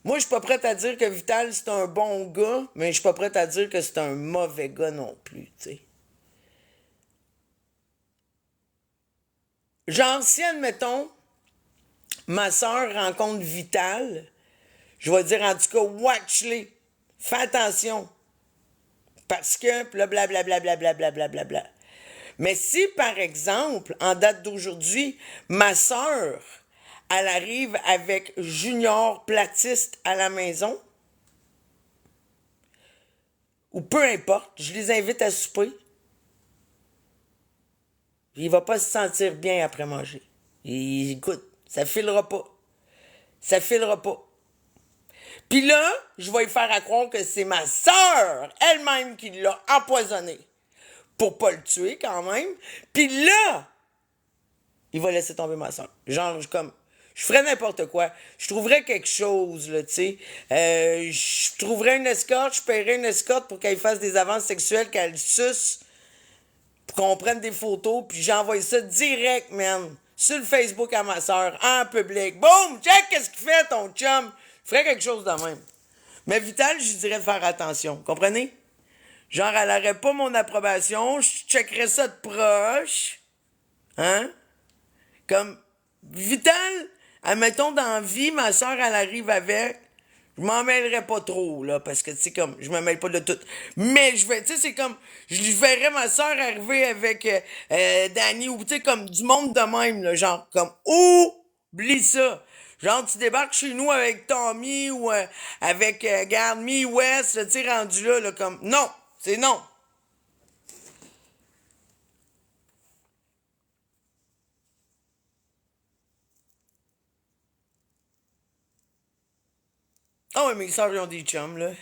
Moi, je suis pas prête à dire que Vital, c'est un bon gars, mais je suis pas prête à dire que c'est un mauvais gars non plus, tu sais. Genre, si, admettons, ma soeur rencontre Vital, je vais dire, en tout cas, watch-les. Fais attention. Parce que, puis là, blablabla. Mais si, par exemple, en date d'aujourd'hui, ma sœur, elle arrive avec Junior platiste à la maison, ou peu importe, je les invite à souper. Puis il va pas se sentir bien après manger. Et, écoute, ça filera pas. Ça filera pas. Puis là, je vais lui faire à croire que c'est ma sœur elle-même qui l'a empoisonné. Pour pas le tuer quand même. Puis là, il va laisser tomber ma sœur. Genre, je ferais n'importe quoi. Je trouverais quelque chose, là, tu sais. Je trouverais une escorte, je paierais une escorte pour qu'elle fasse des avances sexuelles, qu'elle suce, pour qu'on prenne des photos, puis j'envoie ça direct, man, sur le Facebook à ma sœur, en public. Boum! Check, qu'est-ce qu'il fait, ton chum? Je ferais quelque chose de même. Mais Vital, je lui dirais de faire attention. Comprenez? Genre, elle n'aurait pas mon approbation, je checkerais ça de proche. Hein? Comme, Vital, admettons, dans la vie, ma soeur, elle arrive avec, je m'en mêlerais pas trop, là, parce que, tu sais, comme, je me mêle pas de tout. Mais, tu sais, c'est comme, je verrais ma soeur arriver avec Danny, ou, tu sais, comme, du monde de même, là, genre, comme, oublie ça. Genre, tu débarques chez nous avec Tommy, ou avec, regarde, Me West, tu sais, rendu là, comme, non, c'est non. Ah ouais, mes sœurs, ils ont des chums, là.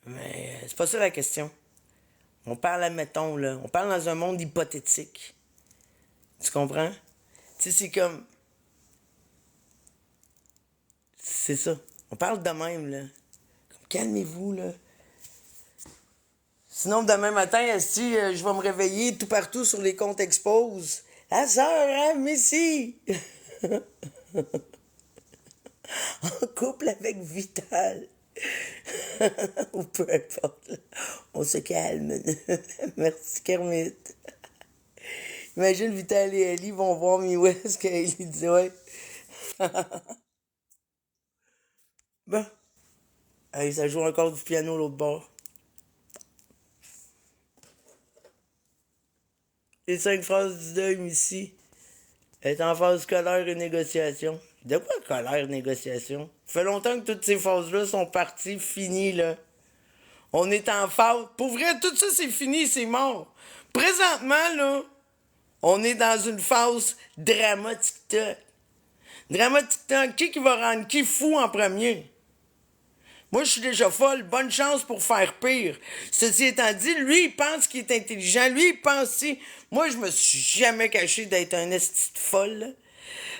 Mais c'est pas ça la question. On parle, admettons, là. On parle dans un monde hypothétique. Tu comprends? Tu sais, c'est comme... C'est ça. On parle de même, là. Comme, calmez-vous, là. Sinon, demain matin, si je vais me réveiller tout partout sur les comptes expose. La sœur, hein, Messi! En couple avec Vital. Ou peu importe. Là. On se calme. Merci, Kermit. Imagine Vital et Ellie vont voir Mi West quand Ellie dit ouais. Bon. Hey, ça joue encore du piano l'autre bord. Les 5 phrases du deuil ici. Est en phase colère et négociation. De quoi colère et négociation? Ça fait longtemps que toutes ces phases-là sont parties, finies, là. On est en phase. Pour vrai, tout ça, c'est fini, c'est mort. Présentement, là, on est dans une phase drama TikTok. Drama TikTok, qui va rendre qui fou en premier? Moi, je suis déjà folle. Bonne chance pour faire pire. Ceci étant dit, lui, il pense qu'il est intelligent. Lui, il pense si... Moi, je me suis jamais caché d'être un esti de folle, là.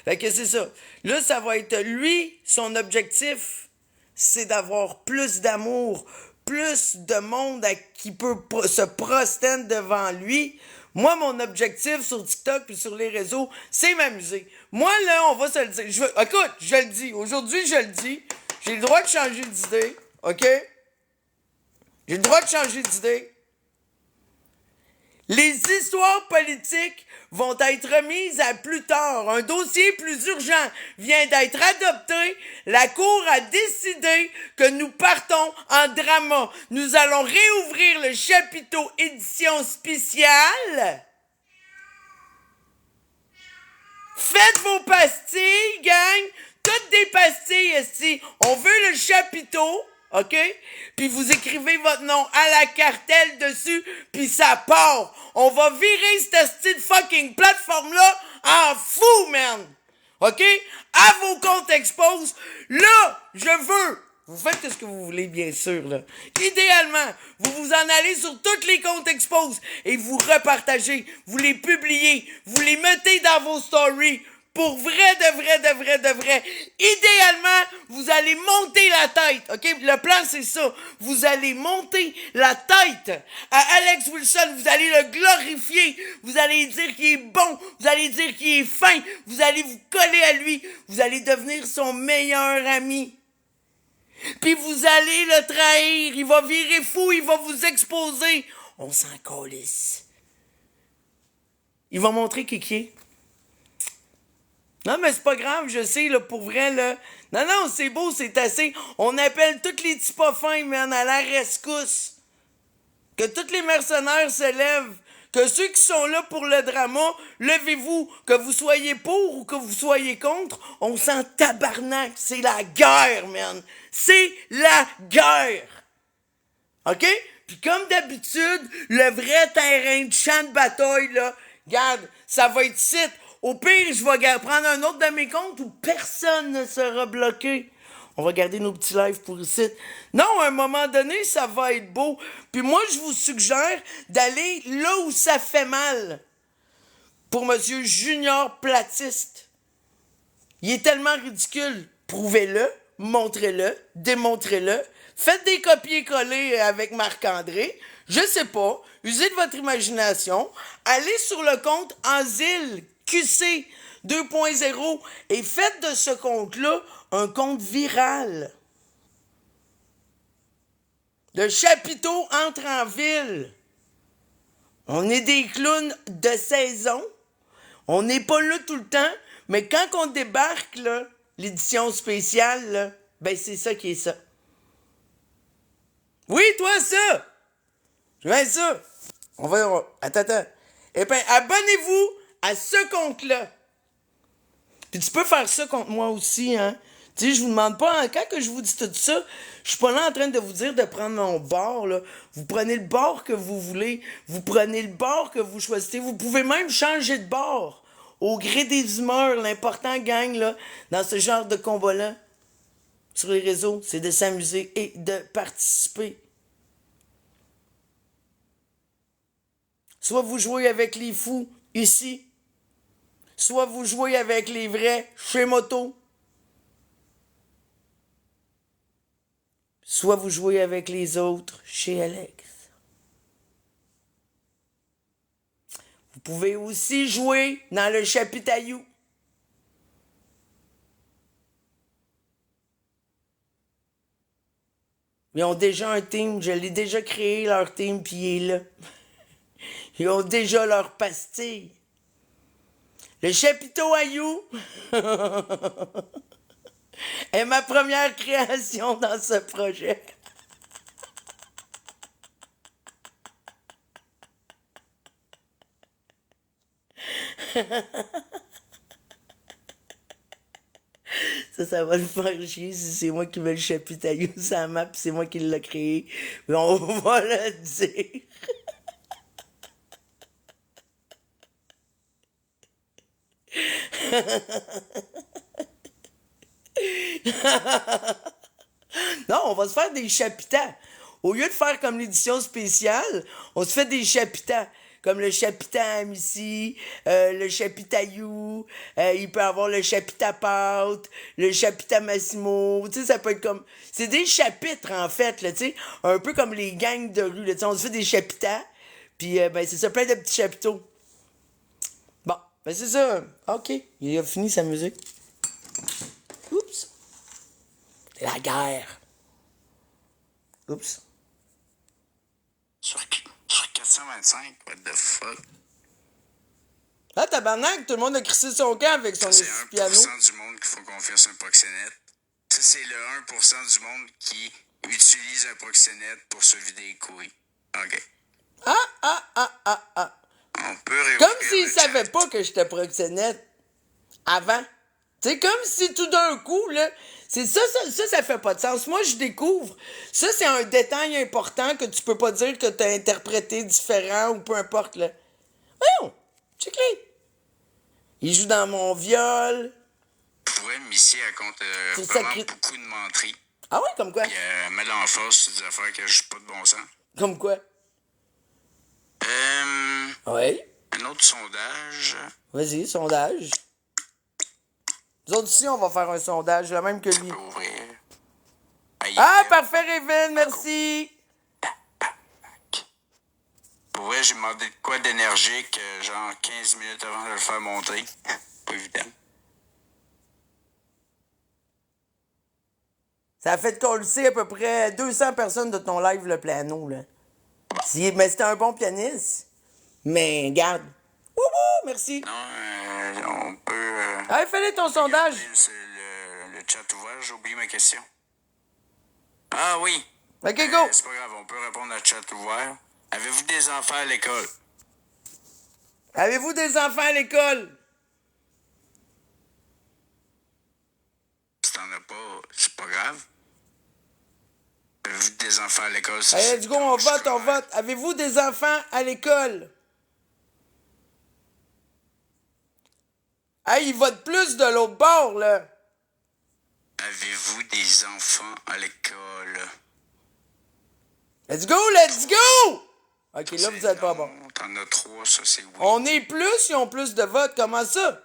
Fait que c'est ça. Là, ça va être lui, son objectif, c'est d'avoir plus d'amour, plus de monde qui peut se prosterner devant lui. Moi, mon objectif sur TikTok et sur les réseaux, c'est m'amuser. Moi, là, on va se le dire. Écoute, je le dis. Aujourd'hui, je le dis. J'ai le droit de changer d'idée, OK? J'ai le droit de changer d'idée. Les histoires politiques vont être remises à plus tard. Un dossier plus urgent vient d'être adopté. La Cour a décidé que nous partons en drama. Nous allons réouvrir le chapiteau édition spéciale. Faites vos pastilles, gang! Toutes des pastilles ici. On veut le chapiteau, OK? Puis vous écrivez votre nom à la cartelle dessus, puis ça part. On va virer cette petite fucking plateforme-là en fou, man! OK? À vos comptes expose. Là, je veux... Vous faites ce que vous voulez, bien sûr, là. Idéalement, vous vous en allez sur tous les comptes expose et vous repartagez, vous les publiez, vous les mettez dans vos stories. Pour vrai, de vrai. Idéalement, vous allez monter la tête, OK? Le plan, c'est ça. Vous allez monter la tête à Alex Wilson. Vous allez le glorifier. Vous allez dire qu'il est bon. Vous allez dire qu'il est fin. Vous allez vous coller à lui. Vous allez devenir son meilleur ami. Puis vous allez le trahir. Il va virer fou. Il va vous exposer. On s'en calisse. Il va montrer qui est. Non, mais c'est pas grave, je sais, là, pour vrai, là. Non, c'est beau, c'est assez. On appelle tous les petits pas fins, man, à la rescousse. Que tous les mercenaires se lèvent. Que ceux qui sont là pour le drama, levez-vous. Que vous soyez pour ou que vous soyez contre, on s'en tabarnak. C'est la guerre, man. c'est la guerre. OK? Puis comme d'habitude, le vrai terrain de champ de bataille, là, regarde, ça va être site. Au pire, je vais prendre un autre de mes comptes où personne ne sera bloqué. On va garder nos petits lives pour ici. Non, à un moment donné, ça va être beau. Puis moi, je vous suggère d'aller là où ça fait mal. Pour Monsieur Junior Platiste. Il est tellement ridicule. Prouvez-le, montrez-le, démontrez-le. Faites des copier-coller avec Marc-André. Je sais pas. Usez de votre imagination. Allez sur le compte Asile QC 2.0 et faites de ce compte-là un compte viral. Le chapiteau entre en ville. On est des clowns de saison. On n'est pas là tout le temps. Mais quand on débarque, là, l'édition spéciale, là, ben c'est ça qui est ça. Oui, toi, ça! Je veux ça. Attends. Eh bien, abonnez-vous à ce compte-là. Puis tu peux faire ça contre moi aussi, hein. Tu sais, je vous demande pas, hein, quand que je vous dis tout ça, je suis pas là en train de vous dire de prendre mon bord, là. Vous prenez le bord que vous voulez. Vous prenez le bord que vous choisissez. Vous pouvez même changer de bord. Au gré des humeurs, l'important, gang, là, dans ce genre de combat-là, sur les réseaux, c'est de s'amuser et de participer. Soit vous jouez avec les fous, ici, soit vous jouez avec les vrais, chez Moto, soit vous jouez avec les autres, chez Alex. Vous pouvez aussi jouer dans le chapitaillou. Ils ont déjà un team, je l'ai déjà créé, leur team, puis il est là. Ils ont déjà leur pastille. Le chapiteau Ayou est ma première création dans ce projet. Ça va le faire chier si c'est moi qui mets le chapitaillou sur la map, c'est moi qui l'ai créé. Mais on va le dire. Non, on va se faire des chapitas. Au lieu de faire comme l'édition spéciale, on se fait des chapitas. Comme le chapita ici, le chapitaillou, il peut avoir le chapita pâte, le chapita Massimo, tu sais, ça peut être comme... C'est des chapitres, en fait, là, tu sais, un peu comme les gangs de rue, là, tu sais, on se fait des chapitas, puis ben c'est ça, plein de petits chapiteaux. Bon, ben c'est ça, ok, il a fini sa musique. Oups. C'est la guerre. Oups. Sur 425, what the fuck? Ah, tabarnak, tout le monde a crissé son camp avec son C'est piano. 1% du monde qui font confiance à un proxénète. Ça, c'est le 1% du monde qui utilise un proxénète pour se vider les couilles. OK. On peut réouvrir Comme s'ils le savaient chat. pas que j'étais proxénète avant. C'est comme si tout d'un coup, là, c'est ça fait pas de sens. Moi, je découvre. Ça, c'est un détail important que tu peux pas dire que t'as interprété différent ou peu importe, là. Voyons, check-les. Il joue dans mon viol. Je pourrais m'initier à compte C'est vraiment sacré. beaucoup de menteries. Ah ouais, comme quoi? Puis mettre l'emphase sur des affaires que j'ai pas de bon sens. Comme quoi? Ouais. Un autre sondage. Vas-y, sondage. Nous autres ici, on va faire un sondage, le même que lui. Je peux ouvrir. Ah, parfait, Raven, merci. Pour vrai, j'ai demandé de quoi d'énergique, genre 15 minutes avant de le faire monter. Pas évident. Ça a fait coller à peu près 200 personnes de ton live, le piano, là. Mais c'était un bon pianiste. Mais, garde. Wouhou, merci. Non, on peut... Ah, fallait ton sondage. C'est le chat ouvert, j'ai oublié ma question. Ah oui. OK, go. C'est pas grave, on peut répondre à chat ouvert. Avez-vous des enfants à l'école? Avez-vous des enfants à l'école? Si t'en as pas, c'est pas grave. Avez-vous des enfants à l'école? Hey, let's go, on vote. Avez-vous des enfants à l'école? Hey, ils votent plus de l'autre bord, là. Avez-vous des enfants à l'école? Let's go! Ok, là, vous êtes pas bon. T'en as 3, ça c'est oui. On est plus, ils ont plus de votes. Comment ça?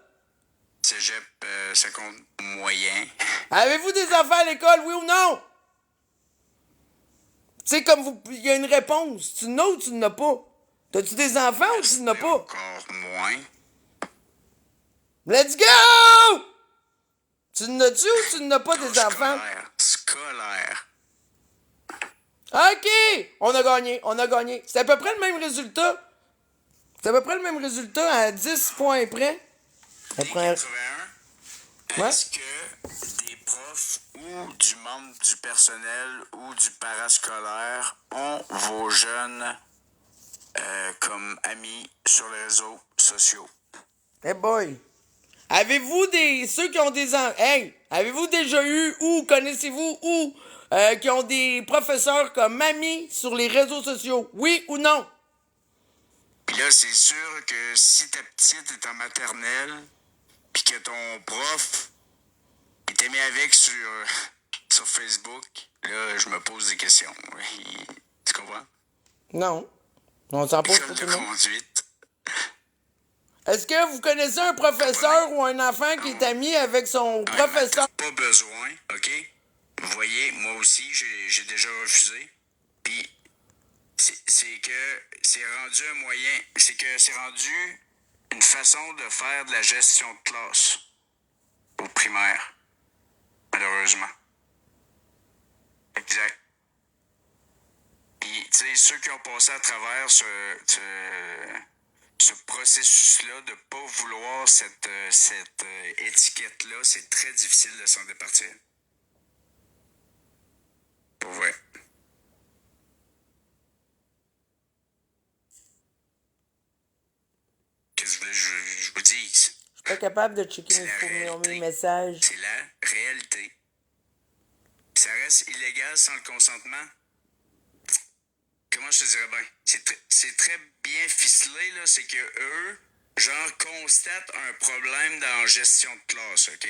Cégep, ça compte moyen. Avez-vous des enfants à l'école, oui ou non? Tu sais, comme vous. Il y a une réponse. Tu n'as ou tu n'as pas? T'as-tu des enfants ou tu n'as pas? Encore moins. Let's go! Tu n'as-tu ou tu n'as pas des enfants? Scolaire. Ok! On a gagné. C'est à peu près le même résultat. À 10 points près. Après... 81. Ouais. Est-ce que des profs ou du membre du personnel ou du parascolaire ont vos jeunes comme amis sur les réseaux sociaux? Hey boy! Ceux qui ont des avez-vous déjà eu ou connaissez-vous ou qui ont des professeurs comme amis sur les réseaux sociaux? Oui ou non? Puis là, c'est sûr que si ta petite est en maternelle, puis que ton prof il t'a mis avec sur Facebook, là, je me pose des questions. Tu comprends? Non. On s'en pose École pour de tout le monde. conduite. Est-ce que vous connaissez un professeur ou un enfant qui est ami avec son professeur? Pas besoin, OK? Vous voyez, moi aussi, j'ai déjà refusé. Puis, c'est que c'est rendu un moyen, c'est que c'est rendu une façon de faire de la gestion de classe au primaire, malheureusement. Exact. Puis, tu sais, ceux qui ont passé à travers ce processus-là de pas vouloir cette étiquette-là, c'est très difficile de s'en départir. Pour vrai. Qu'est-ce que je vous dis? Je suis pas capable de checker mes messages. C'est la réalité. Ça reste illégal sans le consentement. Comment je te dirais bien? C'est très bien ficelé, là. C'est que eux, genre, constatent un problème dans la gestion de classe, OK?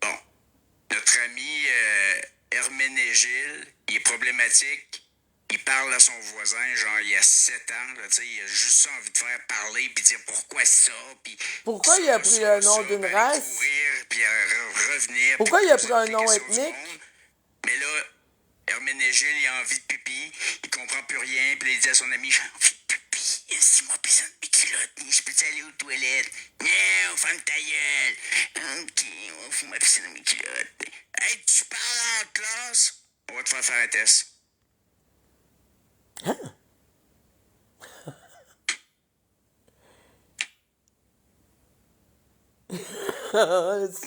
Bon. Notre ami Herménégile, il est problématique. Il parle à son voisin, genre, il a 7 ans, là, tu sais, il a juste envie de faire parler, puis dire pourquoi ça, puis... Pourquoi il a pris le nom d'une race? Courir, puis revenir... Pourquoi il a pris un nom ethnique? Mais là, Herménégile, il a envie de pipi, il comprend plus rien, puis il dit à son ami, j'ai envie de pipi, si moi besoin de mes culottes, je peux aller aux toilettes? Non, ferme ta gueule. Ok, on fout ma piscine dans mes culottes. Hey, tu parles en classe? On va te faire un test.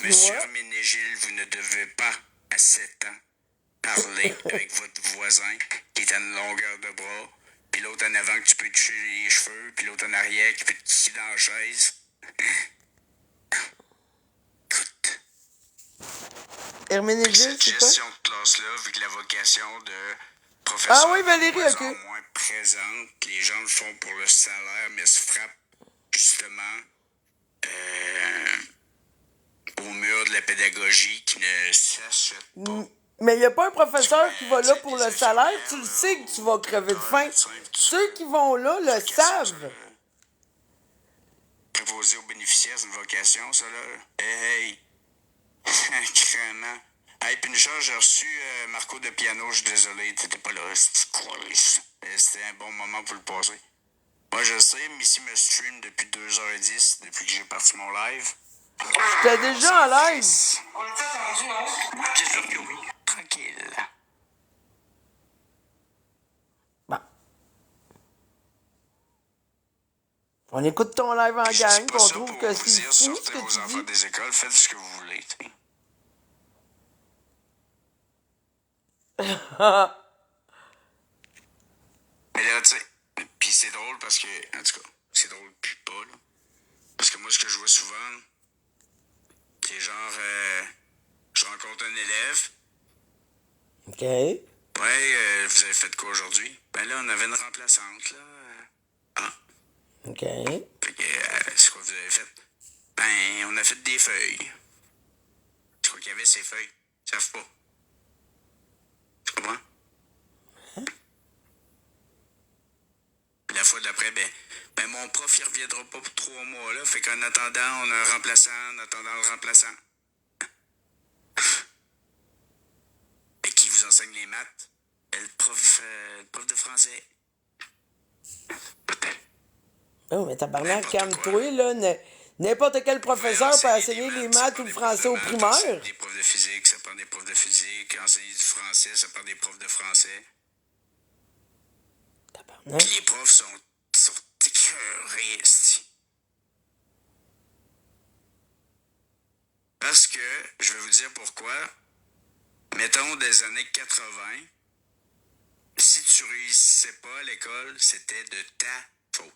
Monsieur Herménégile, vous ne devez pas, à 7 ans, parler avec votre voisin qui est à une longueur de bras, puis l'autre en avant que tu peux toucher les cheveux, puis l'autre en arrière qui peut te kisser dans la chaise. Écoute. Herménégile, Cette c'est quoi? gestion de classe-là, vu que la vocation de professeur Ah oui, Valérie, est de ok. moins en moins présente, les gens le font pour le salaire, mais se frappent justement au mur de la pédagogie qui ne s'achète pas. Mais il n'y a pas un professeur qui va là pour le salaire. Tu le sais que tu vas crever de faim. Ceux qui vont là le savent. Préposé aux bénéficiaires, c'est une vocation, ça, là. Hey! Crément. Hey, puis une chose, j'ai reçu Marco de Piano, je suis désolé, t'étais pas là. C'était un bon moment pour le passer. Moi, je sais, Missy me stream depuis 2h10, depuis que j'ai parti mon live. J'étais déjà en live. On est attendu, non? Bien sûr que oui. Tranquille. Bon. On écoute ton live en gang, qu'on trouve que c'est fou ce sortez que vos tu enfants dis. des écoles, faites ce que vous voulez, tu sais. Mais là, tu sais, puis c'est drôle parce que, en tout cas, c'est drôle puis pas, là. Parce que moi, ce que je vois souvent, c'est genre, je rencontre un élève, OK. Ouais, vous avez fait quoi aujourd'hui? Ben là, on avait une remplaçante, là. Ah, OK. fait que, c'est quoi que vous avez fait? Ben, on a fait des feuilles. C'est quoi qu'il y avait, ces feuilles? Ils savent pas. Tu comprends? Puis la fois d'après, ben, mon prof, il reviendra pas pour 3 mois, là. Fait qu'en attendant, on a un remplaçant, en attendant le remplaçant. Et qui vous enseigne les maths? Le prof de français. Oh, mais tabarnak, N'importe calme-toi, là. N'importe quel professeur peut enseigner les maths ou le français au primaire. Des profs de physique, ça prend des profs de physique. Enseigner du français, ça prend des profs de français. Tabarnak. Puis les profs sont écœurés, esti. Parce que, je vais vous dire pourquoi. Mettons des années 80, si tu réussissais pas à l'école, c'était de ta faute.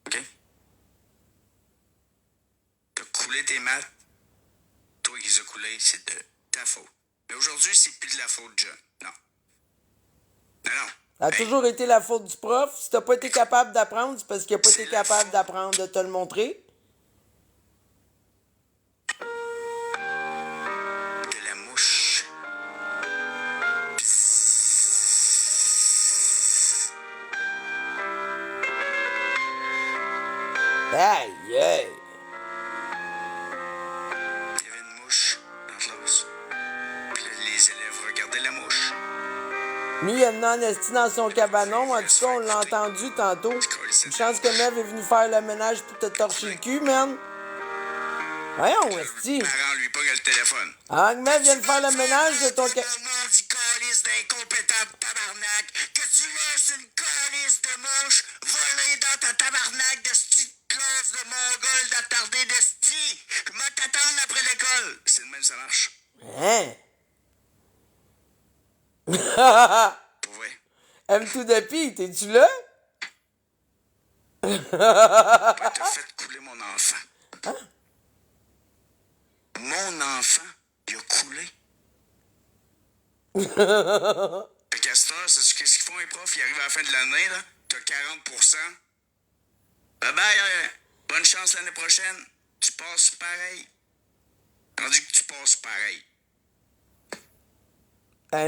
OK? T'as coulé tes maths, toi qui les as coulés, c'est de ta faute. Mais aujourd'hui, c'est plus de la faute de John. Non. Non. Ça a toujours été la faute du prof. Si t'as pas été capable d'apprendre, c'est parce qu'il a pas C'est été la capable faute. d'apprendre, de te le montrer. De la mouche. Aïe, aïe. Il y avait une mouche dans la classe. Puis là, les élèves regardaient la mouche. Lui, il a un esti dans son cabanon. En tout cas, on l'a entendu tantôt. Une chance que Mev est venu faire le ménage pour te torcher le cul, man. Voyons, esti. Le parent lui pogne le téléphone. Ah, que Mev vient de faire le ménage de ton cabanon. Mon dit calice d'incompétent de tabarnak, que tu laisses une calice de mouche voler dans ta tabarnak de sti de classe de mongol d'attardé de sti. Je vais t'attendre après l'école. C'est le même, ça marche. Hein? Pour vrai. M2 Depi, t'es-tu là? Papa t'a fait couler mon enfant. Hein? Mon enfant, il a coulé. Fait qu'à cette heure, c'est qu'est-ce qu'ils font les profs? Ils arrivent à la fin de l'année, là, t'as 40%. Bye bye, bonne chance l'année prochaine. Tu passes pareil. Tandis que tu passes pareil.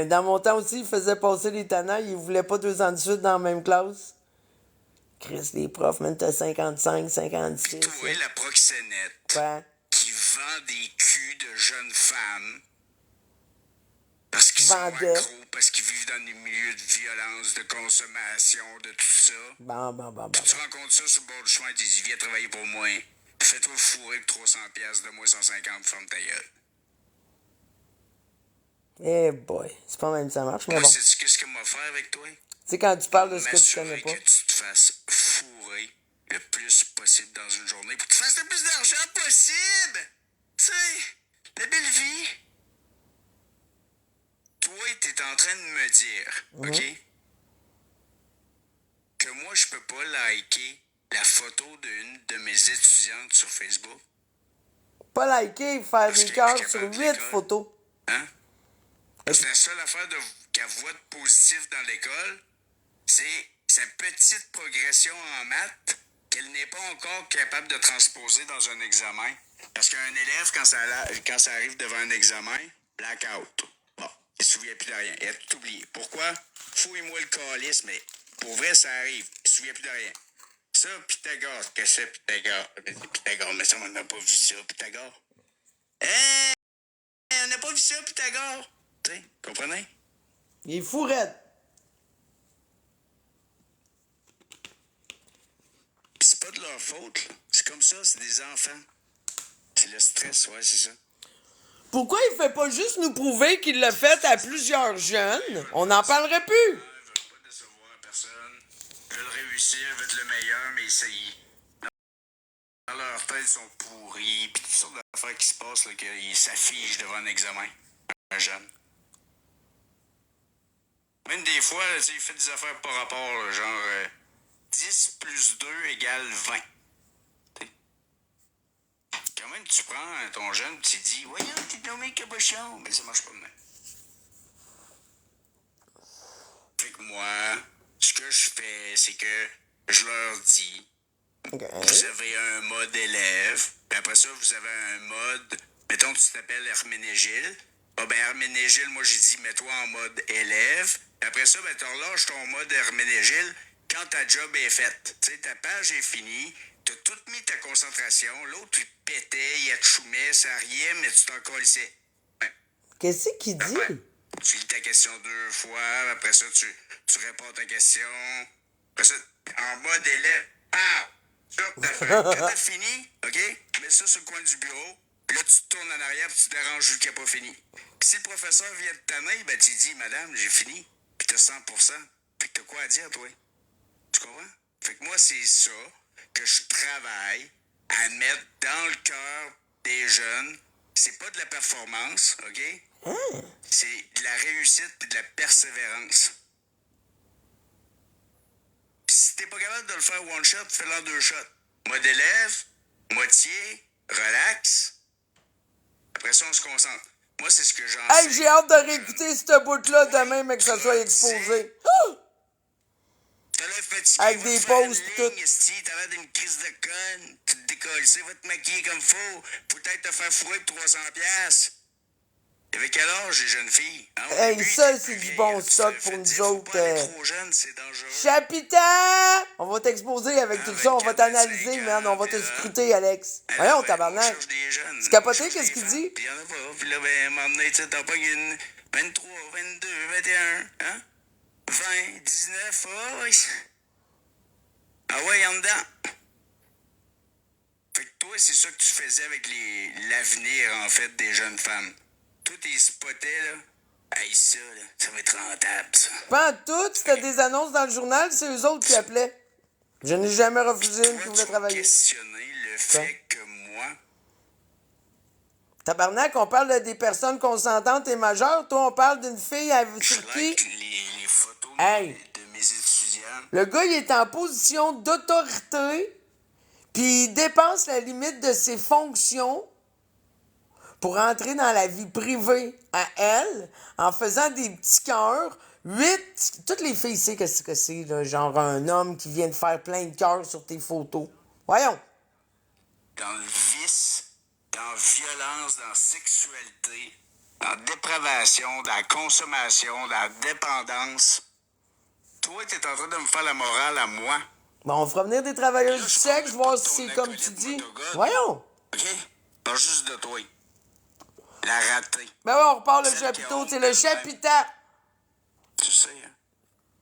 Dans mon temps aussi, il faisait passer les tannants. Il voulait pas 2 ans de suite dans la même classe. Chris, les profs, même t'as 55, 56. Toi, la proxénète, Quoi? qui vend des culs de jeunes femmes parce qu'ils Vendait. sont accros, parce qu'ils vivent dans des milieux de violence, de consommation, de tout ça. Bon. Tu rencontres ça sur le bord du chemin, tu dis, viens travailler pour moi. Fais-toi fourrer pour 300$, de moi 150, ferme ta gueule. Eh boy, c'est pas même ça marche, mais Moi, bon. sais-tu qu'est-ce que m'a fait avec toi? Tu sais, quand tu parles de ce que tu M'assurer connais pas. que tu te fasses fourrer le plus possible dans une journée pour que tu fasses le plus d'argent possible. Tu sais, la belle vie. Toi, t'es en train de me dire, OK, que moi, je peux pas liker la photo d'une de mes étudiantes sur Facebook. Pas liker, faire Parce des que cœurs je suis sur capable 8 d'école. photos. Hein? C'est la seule affaire qu'elle voit de positif dans l'école, c'est sa petite progression en maths qu'elle n'est pas encore capable de transposer dans un examen. Parce qu'un élève, quand ça arrive devant un examen, blackout. Bon, il se souvient plus de rien. Il a tout oublié. Pourquoi? Fouille-moi le calice, mais pour vrai, ça arrive. Il se souvient plus de rien. Ça, Pythagore. Qu'est-ce que c'est, Pythagore? Pythagore, mais ça, on n'a pas vu ça, Pythagore. Hein? On n'a pas vu ça, Pythagore. Tu sais, comprenez? Il est fou, raide. Pis c'est pas de leur faute, là. C'est comme ça, c'est des enfants. C'est le stress, ouais, c'est ça. Pourquoi il fait pas juste nous prouver qu'il l'a fait à plusieurs jeunes? On n'en parlerait plus. Ils veulent pas décevoir personne. Ils veulent réussir, ils veulent être le meilleur, mais dans leur tête, ils sont pourris. Pis toutes sortes d'affaires qui se passent, là, qu'ils s'affichent devant un examen. Un jeune. Même des fois, là, tu sais, il fait des affaires par rapport, là, genre 10 plus 2 égale 20. T'sais. Quand même, tu prends ton jeune, tu dis, voyons, t'es nommé cabochon, mais ça marche pas de même. Fait que moi, ce que je fais, c'est que je leur dis, vous avez un mode élève, puis après ça, vous avez un mode, mettons que tu t'appelles Herménégile. Ah ben Herménégile, moi j'ai dit, mets-toi en mode élève. Puis après ça, ben tu relâches ton mode Herménégile quand ta job est faite. Tu sais, ta page est finie, t'as tout mis ta concentration. L'autre, il pétait, il atchoumait, ça riait, mais tu t'en colissais. Ouais. Qu'est-ce qu'il dit? Ouais. Tu lis ta question 2 fois, après ça, tu réponds à ta question. Après ça, en mode élève, sur ta feuille. Quand t'as fini, OK, mets ça sur le coin du bureau. Puis là, tu te tournes en arrière puis tu t'arranges vu qu'il n'a pas fini. Puis si le professeur vient de tanner, ben tu dis, madame, j'ai fini. Puis t'as 100%. Fait que t'as quoi à dire, toi? Tu comprends? Fait que moi, c'est ça que je travaille à mettre dans le cœur des jeunes. C'est pas de la performance, OK? C'est de la réussite et de la persévérance. Puis si t'es pas capable de le faire one shot, fais-le en 2 shots. Mode élève, moitié, relax. Après ça, on se concentre. Moi, c'est ce que j'en Hey, j'ai hâte de réécouter ce bout-là demain, mais que ça soit exposé. Oh! T'as l'air fatigué, Avec va des te faire pauses une pis tout. ligne, esti, t'as l'air d'une crise de conne. Tu te décolles, va te maquiller comme faut. Peut-être te faire fourrer pour 300$. Avec quel âge, les jeunes filles? Hein, au Hey, début, ça, t'es c'est plus du vieille, bon hein, tu stock te pour fais nous dire, faut autres, pas aller trop jeune, c'est dangereux. Chapitan! On va t'exposer avec tout ça, on va 24, t'analyser, 25 man, on va ans, te puis là, scruter, Alex. Ah, Voyons, ouais, tabarnak. on cherche des jeunes. Tu capoté, On cherche qu'est-ce des qu'il femmes, dit? Puis il y en a pas. Puis là, ben, à un moment donné, tu sais, t'as pas une 23, 22, 21, hein? 20, 19, oh, oui. Ah ouais, en dedans. Fait que toi, c'est ça que tu faisais avec l'avenir, en fait, des jeunes femmes. Toi, t'es spotés, là. Hey, ça, là, ça va être rentable, ça. Pas en tout, c'était des annonces dans le journal, c'est eux autres qui appelaient. Je n'ai jamais refusé une qui Toi, voulait tu vas travailler. questionner le fait que moi, Tabarnak, on parle des personnes consentantes et majeures. Toi, on parle d'une fille je sur qui... like les photos Hey. de mes étudiants. Le gars, il est en position d'autorité, puis il dépasse la limite de ses fonctions pour entrer dans la vie privée à elle, en faisant des petits cœurs. 8, toutes les filles savent qu'est-ce que c'est, là, genre un homme qui vient de faire plein de cœurs sur tes photos. Voyons. Dans le vice, dans la violence, dans la sexualité, dans la dépravation, dans la consommation, dans la dépendance. Toi, t'es en train de me faire la morale à moi. Bon, on fera venir des travailleurs Là, du je sexe, parle voir pas si de c'est ton comme tu acolyte dis. motogone. Voyons. OK? Pas juste de toi. La ratée. Ben ouais, on repart le Celle qui chapiteau, a c'est honte le d'elle-même. chapitat. Tu sais, hein?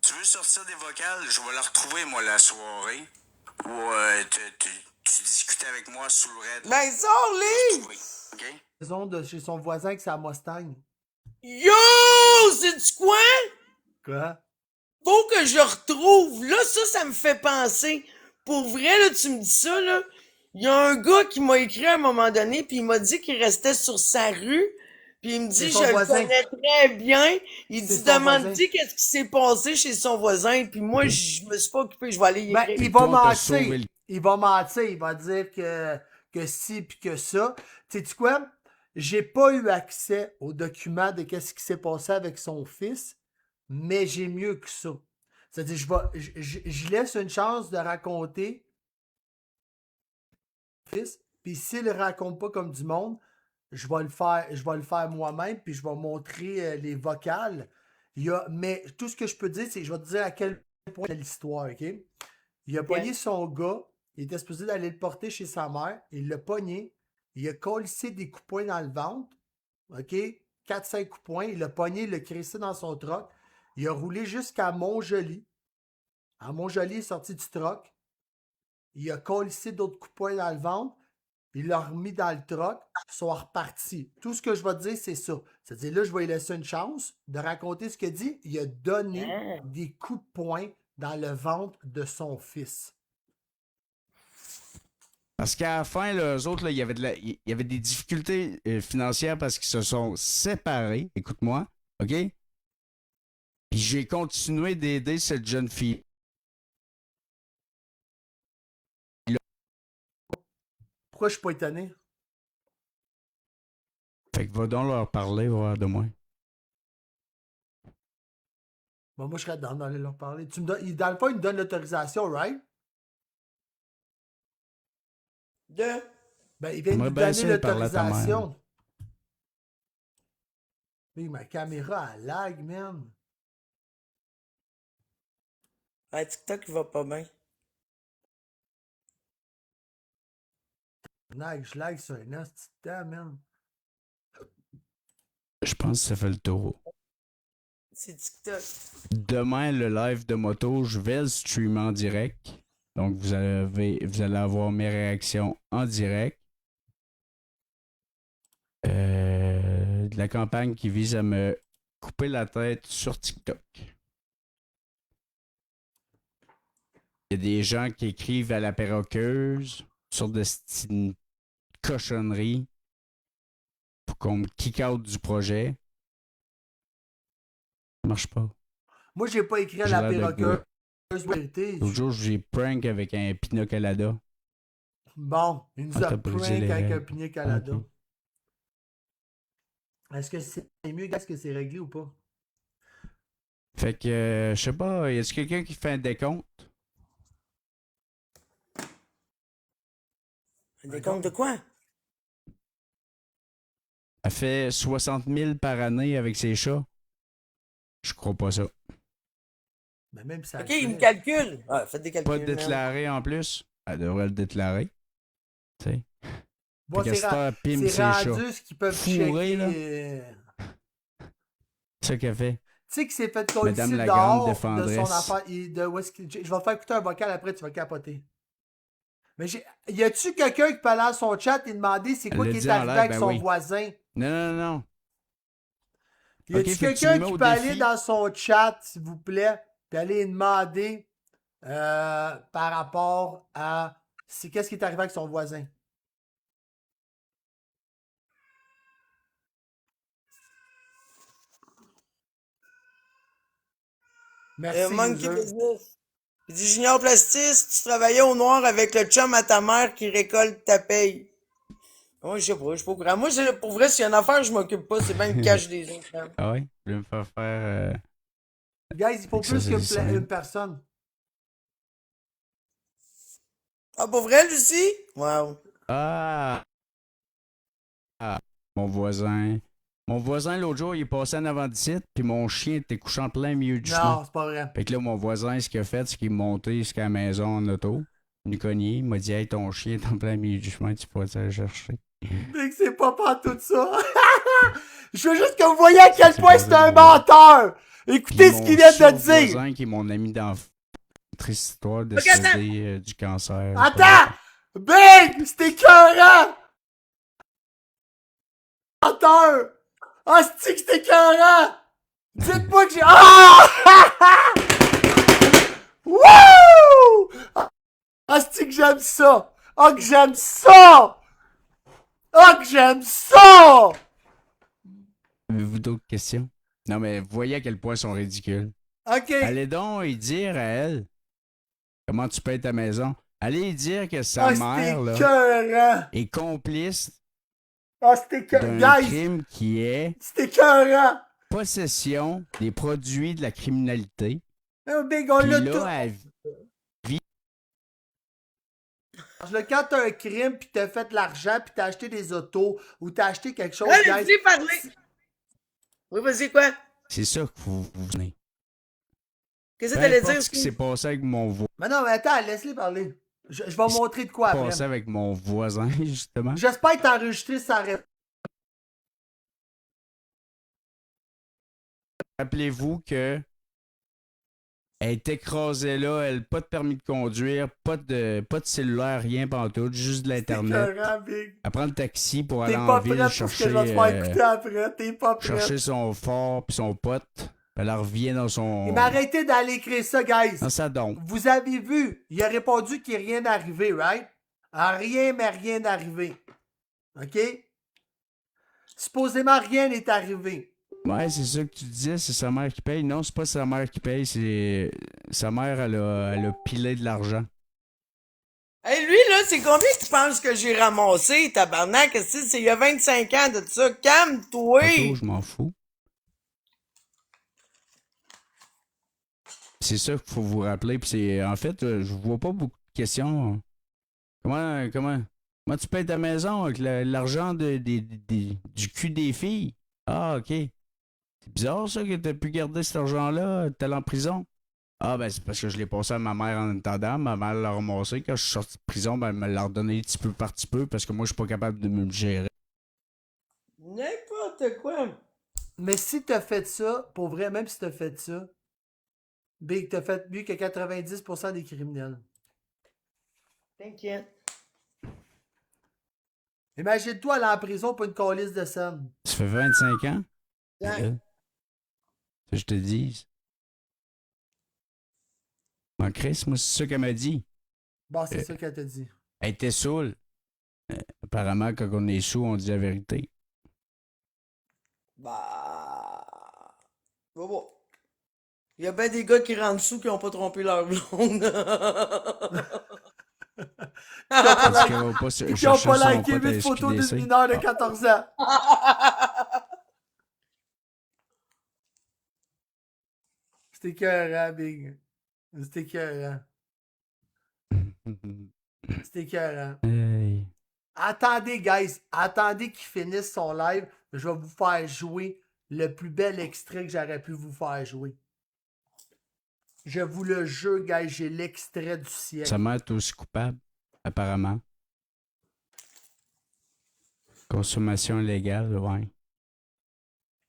Tu veux sortir des vocales? Je vais la retrouver, moi, la soirée. Ou tu discutes avec moi sous le raid. Ben sors-les! OK? Maison de chez son voisin avec sa Mustang. Yo! C'est-tu quoi? Quoi? Faut que je le retrouve. Là, ça me fait penser. Pour vrai, là, tu me dis ça, là. Il y a un gars qui m'a écrit à un moment donné, puis il m'a dit qu'il restait sur sa rue. Puis il me dit, C'est je son le voisin. connais très bien. Il C'est dit, son demande-lui voisin. qu'est-ce qui s'est passé chez son voisin. Puis moi, je me suis pas occupé, je vais aller y Ben, écrire. il va Toi, t'as sauvé mentir. le- Il va mentir. Il va dire que si puis que ça. Sais-tu quoi? J'ai pas eu accès aux documents de qu'est-ce qui s'est passé avec son fils, mais j'ai mieux que ça. C'est-à-dire, je laisse une chance de raconter fils, puis s'il le raconte pas comme du monde, je vais le faire moi-même, puis je vais montrer les vocales. Mais tout ce que je peux dire, c'est que je vais te dire à quel point c'est l'histoire, OK? Il a pogné son gars, il était supposé d'aller le porter chez sa mère, il l'a pogné, il a collé des coups de poing dans le ventre, OK? 4-5 coups de poing, il l'a pogné, il l'a crissé dans son troc, il a roulé jusqu'à Montjoli. À Montjoli, il est sorti du troc, il a collé d'autres coups de poing dans le ventre, puis il l'a remis dans le troc, ils sont repartis. Tout ce que je vais te dire, c'est ça. C'est-à-dire, là, je vais lui laisser une chance de raconter ce qu'il a dit. Il a donné des coups de poing dans le ventre de son fils. Parce qu'à la fin, là, eux autres, là, il y avait des difficultés financières parce qu'ils se sont séparés. Écoute-moi, OK? Puis j'ai continué d'aider cette jeune fille. Pourquoi je suis pas étonné? Fait que va donc leur parler, voir de moi. Bon, moi, je serais d'aller leur parler. Dans le fond, ils me donnent l'autorisation, right? De. Ben, ils viennent J'aimerais nous bien donner ça de parler à ta mère. l'autorisation. Mais ma caméra, elle lag, man. Ah, TikTok, il va pas bien. Je lag sur un asti de temps, man. Je pense que ça fait le tour. C'est TikTok. Demain, le live de moto, je vais le streamer en direct. Donc, vous allez avoir mes réactions en direct. De la campagne qui vise à me couper la tête sur TikTok. Il y a des gens qui écrivent à la perroqueuse sur de cochonneries pour qu'on me kick out du projet. Ça marche pas. Moi, j'ai pas écrit à J'ai la l'air de perroqueuse. Vérité. L'autre jour, j'ai prank avec un Pina Colada. Bon, il nous Ah, a t'as brisé prank les avec un règles. pina colada. Ok. Est-ce que c'est mieux, est-ce que c'est réglé ou pas? Fait que, je sais pas, y a-t-il quelqu'un qui fait un décompte? Des comptes de quoi? Elle fait 60 000 par année avec ses chats. Je crois pas ça. Ben, même ça. Ok, il me calcule. Ah, faites des calculs. Pas man. déclaré en plus. Elle devrait le déclarer. Tu sais. Bon, Fait que c'est Star pime ses rendu chats. ce qu'ils peuvent Fourré, checker. là. C'est ça qu'elle fait. Tu sais qu'il s'est fait coller Madame ici la dehors grande de son défendresse. affaire. Je vais te faire écouter un vocal après, tu vas capoter. Mais y a-tu quelqu'un qui peut aller à son chat et demander c'est quoi Elle qui l'a est dit en arrivé live, avec ben son oui. voisin? Non, non, non. Y a-tu Ok, faut que tu quelqu'un me mets qui au peut aller défi. dans son chat, s'il vous plaît, puis aller demander par rapport à qu'est-ce qui est arrivé avec son voisin? Merci, Monkey user. Business. Il dit Junior Plastis, tu travaillais au noir avec le chum à ta mère qui récolte ta paye. Moi, je sais pas, je suis pas au courant. Moi, pour vrai, s'il y a une affaire, je m'occupe pas, c'est bien le cache des autres. Hein. Ah ouais? Je vais me faire faire. Guys, il faut Ça, plus c'est qu'une du simple. personne. Ah, pour vrai, Lucie? Wow. Ah! Ah! Mon voisin. Mon voisin, l'autre jour, il est passé en avant d'ici, puis mon chien était couché en plein milieu du chemin. Non, c'est pas vrai. Fait que là, mon voisin, ce qu'il a fait, c'est qu'il est monté jusqu'à la maison en auto. Il nous cognait, il m'a dit Hey, ton chien est en plein milieu du chemin, tu pourrais aller chercher. Mais que c'est pas tout ça. Je veux juste que vous voyez à quel C'est point pas c'est ça, un le voisin. menteur. Écoutez Puis ce qu'il vient de mon dire. voisin, qui est mon ami d'enfance, triste histoire, décédé du cancer. Attends! Big! C'était écœurant! Menteur! Ah, c'est que c'était écœurant! Dites-moi que j'ai... Ah! Wouh! Ah, c'est que j'aime ça! Ah, que j'aime ça! Ah, que j'aime ça! Avez-vous d'autres questions? Non, mais vous voyez à quel point ils sont ridicules. Ok. Allez donc y dire à elle comment tu payes ta maison. Allez y dire que sa Ah, mère c'était là, écœurant! est complice Ah, c'était écœurant! d'un Guys! crime qui est C'était écœurant! possession des produits de la criminalité. Oh, Big, on Puis l'a là, tout... elle Quand t'as un crime, pis t'as fait de l'argent, pis t'as acheté des autos, ou t'as acheté quelque chose, Là, guys... Lucie, parler. Oui, vas-y, quoi? c'est ça que vous venez. Qu'est-ce que Peu t'allais importe dire, ce qui Steve? s'est passé avec mon voisin. Mais non, mais attends, laisse-les parler. Je vais montrer de quoi après. Passé avec mon voisin, justement. J'espère que t'as enregistré sa réponse. Rappelez-vous que elle est écrasée là, elle pas de permis de conduire, pas de cellulaire, rien pantoute, juste de l'internet. Écœurant, Big. Elle prend le taxi pour T'es aller en pas ville prête pour ce que je vais te faire écouter après. T'es pas prête. chercher son fort puis son pote. Elle revient dans son. Mais arrêtez d'aller écrire ça, guys. Dans sa dompe. Vous avez vu, il a répondu qu'il n'est rien arrivé, right? Rien, mais rien arrivé. OK? Supposément, rien n'est arrivé. Ouais, c'est ça que tu disais, c'est sa mère qui paye. Non, c'est pas sa mère qui paye, c'est. Sa mère, elle a pilé de l'argent. Hey, lui, là, c'est combien que tu penses que j'ai ramassé, tabarnak? C'est il y a 25 ans de ça. Calme-toi! Auto, je m'en fous. C'est ça qu'il faut vous rappeler. Puis c'est, en fait, je vois pas beaucoup de questions. Comment tu payes ta maison avec l'argent du cul des filles? Ah, OK. C'est bizarre, ça, que t'as pu garder cet argent-là, t'es allé en prison. Ah, ben, c'est parce que je l'ai passé à ma mère en attendant. Ma mère l'a ramassé. Quand je suis sorti de prison, ben, elle me l'a redonné petit peu par petit peu parce que moi, je suis pas capable de me le gérer. N'importe quoi. Mais si t'as fait ça, pour vrai, même si t'as fait ça, Big, t'as fait mieux que 90% des criminels. T'inquiète. Imagine-toi aller en prison pour une calice de scène. Ça fait 25 ans? Exact. Que je te dis. Mon Chris, moi, c'est ça qu'elle m'a dit. Bon, c'est ça qu'elle t'a dit. Elle était saoule. Apparemment, quand on est sous, on dit la vérité. Bah. Bon. Il y a bien des gars qui rentrent sous qui ont pas trompé leur blonde. Parce qu'elle va pas Qui ont chercher pas son liké pote à 8 photos d'une SQDC. mineure de 14 ans. C'était écœurant, Big. C'était écœurant. C'était écœurant. Hey. Attendez, guys. Attendez qu'il finisse son live. Je vais vous faire jouer le plus bel extrait que j'aurais pu vous faire jouer. Je vous le jure, guys. J'ai l'extrait du siècle. Sa mère est aussi coupable, apparemment. Consommation illégale, ouais.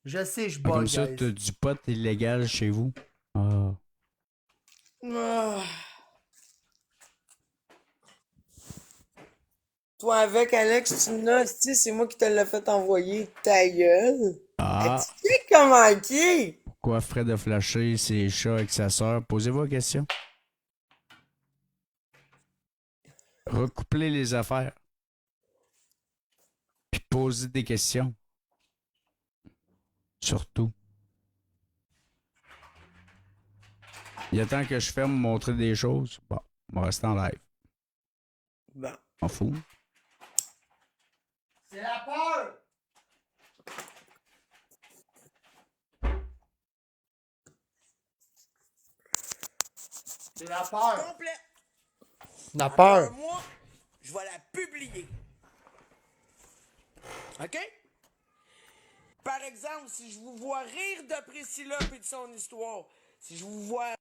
Je sais, je Ah, bug, comme ça, guys. t'as du pot illégal chez vous. Ah. Ah. Toi avec Alex, tu n'as, c'est moi qui te l'ai fait envoyer. Ta gueule. Ah. Tu sais comment qui? Pourquoi Fred a flashé ses chats avec sa sœur? Posez-vous la question. Recouplez les affaires. Puis posez des questions. Surtout. Il y a temps que je ferme montrer des choses. Bon, on va rester en live. Bon. M'en fous. C'est la peur! C'est la peur! Complet. La Dans peur! un mois, je vais la publier. OK? Par exemple, si je vous vois rire de Priscilla et de son histoire, si je vous vois...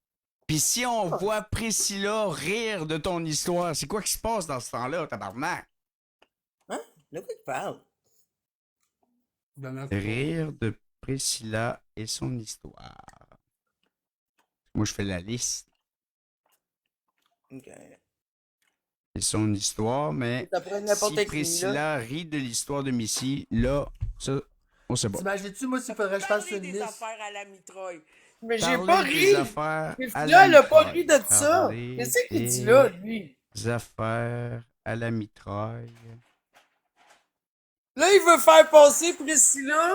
Puis si on voit Priscilla rire de ton histoire, c'est quoi qui se passe dans ce temps-là, tabarnak? Hein? De quoi tu parles? Rire de Priscilla et son histoire. Moi, je fais la liste. Ok. Et son histoire, mais Ça pourrait être n'importe si qui, là. Priscilla rit de l'histoire de Missy, là, ça, on sait pas. T'imagines-tu, moi, s'il faudrait que je fasse Parler une des liste? affaires à la mitraille. Mais j'ai Parler pas des ri! affaires Mais à là, la elle a pas mitraille. ri de ça! Parler Qu'est-ce qu'il dit des là, lui? affaires à la mitraille. Là, il veut faire passer Priscilla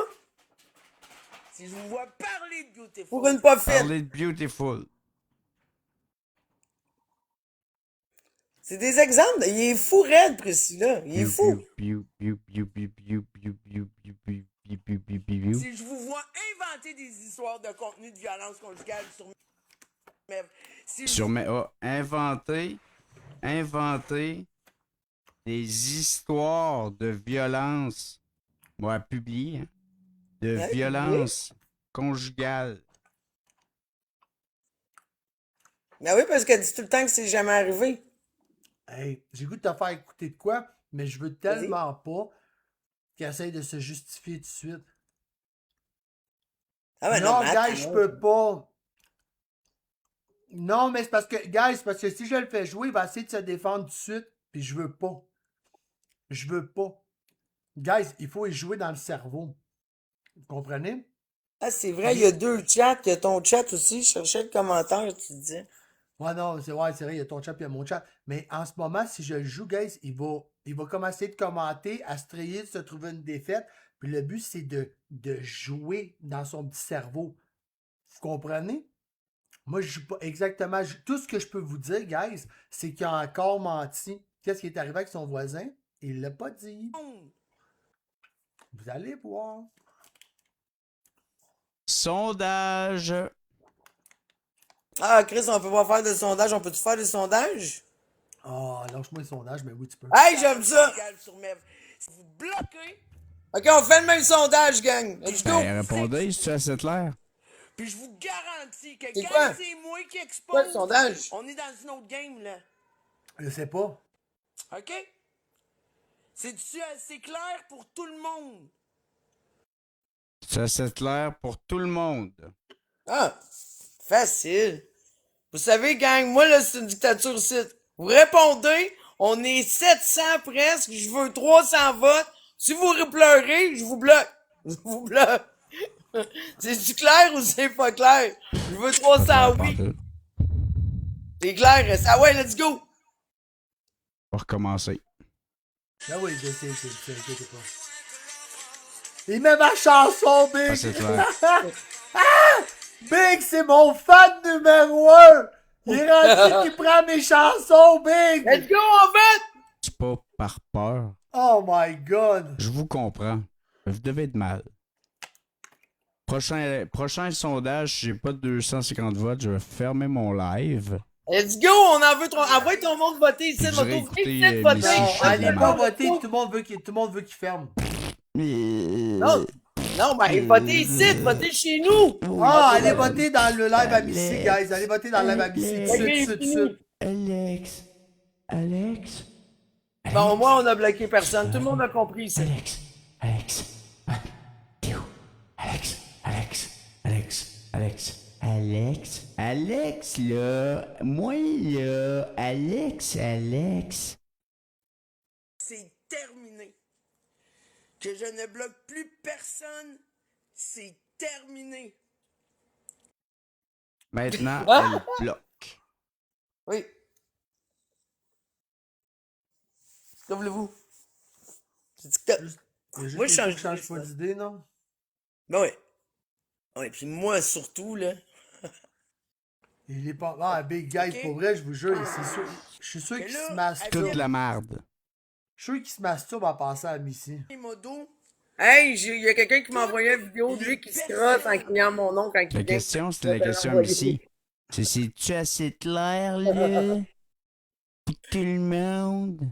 Si je vous vois parler de Beautiful, pour une pas faite. Parler de Beautiful. C'est des exemples. Il est fou raide, Priscilla. Il est fou. si je vous vois inventer des histoires de contenu de violence conjugale sur mes... Si je Sur mes... inventer des histoires de violence. Ouais, publier. Hein? De Ouais, violence conjugale. Ben oui, parce qu'elle dit tout le temps que c'est jamais arrivé. Hey, j'ai goût de te faire écouter de quoi, mais je veux tellement pas qu'elle essaye de se justifier tout de suite. Ah ben non, mais gars, attends. je peux pas. Non, mais c'est parce que, guys, c'est parce que si je le fais jouer, il va essayer de se défendre tout de suite, puis je veux pas. Je veux pas. Guys, il faut y jouer dans le cerveau. Vous comprenez? Ah, c'est vrai, il y a deux chats. Il y a ton chat aussi. Je cherchais le commentaire, tu disais. Ouais, non, c'est vrai, il y a ton chat et il y a mon chat. Mais en ce moment, si je le joue, guys, il va commencer de commenter, à se trayer, de se trouver une défaite. Puis le but, c'est de jouer dans son petit cerveau. Vous comprenez? Moi, je joue pas exactement. Tout ce que je peux vous dire, guys, c'est qu'il a encore menti. Qu'est-ce qui est arrivé avec son voisin? Il l'a pas dit. Vous allez voir. Sondage. Ah, Chris, on peut pas faire de sondage. On peut-tu faire des sondages? Ah, lâche-moi le sondage, mais oui, tu peux. Hey, j'aime ça! Vous bloquez, Ok, on fait le même sondage, gang. Let's go! Ben, répondez, c'est assez clair. puis je vous garantis que C'est quand quoi? c'est moi qui Quoi le expose, sondage? on est dans une autre game, là. Je sais pas. OK? C'est-tu assez clair pour tout le monde? C'est assez clair pour tout le monde. Ah, facile. Vous savez, gang, moi, là, c'est une dictature ici. Vous répondez, on est 700 presque, je veux 300 votes. Si vous pleurez, je vous bloque. Je vous bloque. C'est-tu clair ou c'est pas clair? Je veux 300 oui. C'est clair, ah ouais, let's go! On va recommencer. Ben oui, je sais, inquiétez pas. Il met ma chanson, Big! Ah, c'est clair. Big, c'est mon fan numéro 1! Il est rendu qui prend mes chansons, Big! Let's go, en fait! C'est pas par peur. Oh my god! Je vous comprends. Vous devez être mal. Prochain sondage, si j'ai pas de 250 votes, je vais fermer mon live. Let's go, on en veut trop. Envoie ton monde voter ici, Vous va aurez t'ouvrir écouté, ici, voter. Missy, Non, je suis allez de pas mal. voter, tout le monde veut qu'il ferme. Non, non, ben, votez ici, votez chez nous. Ah, allez voter dans le live à Missy, guys. Allez voter dans le live à Missy. Tout de suite. Alex. Bon, moi, on a bloqué personne. Tout le monde a compris ici. Alex, là. Moi, là. Alex. C'est terminé. Que je ne bloque plus personne, c'est terminé. Maintenant, Ah! elle bloque. Oui. Que voulez-vous? C'est TikTok. Moi, je change pas d'idée, non? Ben oui. Oui, puis moi, surtout, là. Il est pas. Ah, Big Guy, Ok. pour vrai, je vous jure, c'est sûr. Je suis sûr Mais qu'il là, se masturbe. Toute la merde. Je suis sûr qu'il se masturbe en passant à Missy. Les modos, Hey, il y a quelqu'un qui m'a envoyé une vidéo de lui qui se crosse en criant mon nom quand il La vient. question, c'était la question ici. C'est-tu assez clair, là? Pour tout le monde?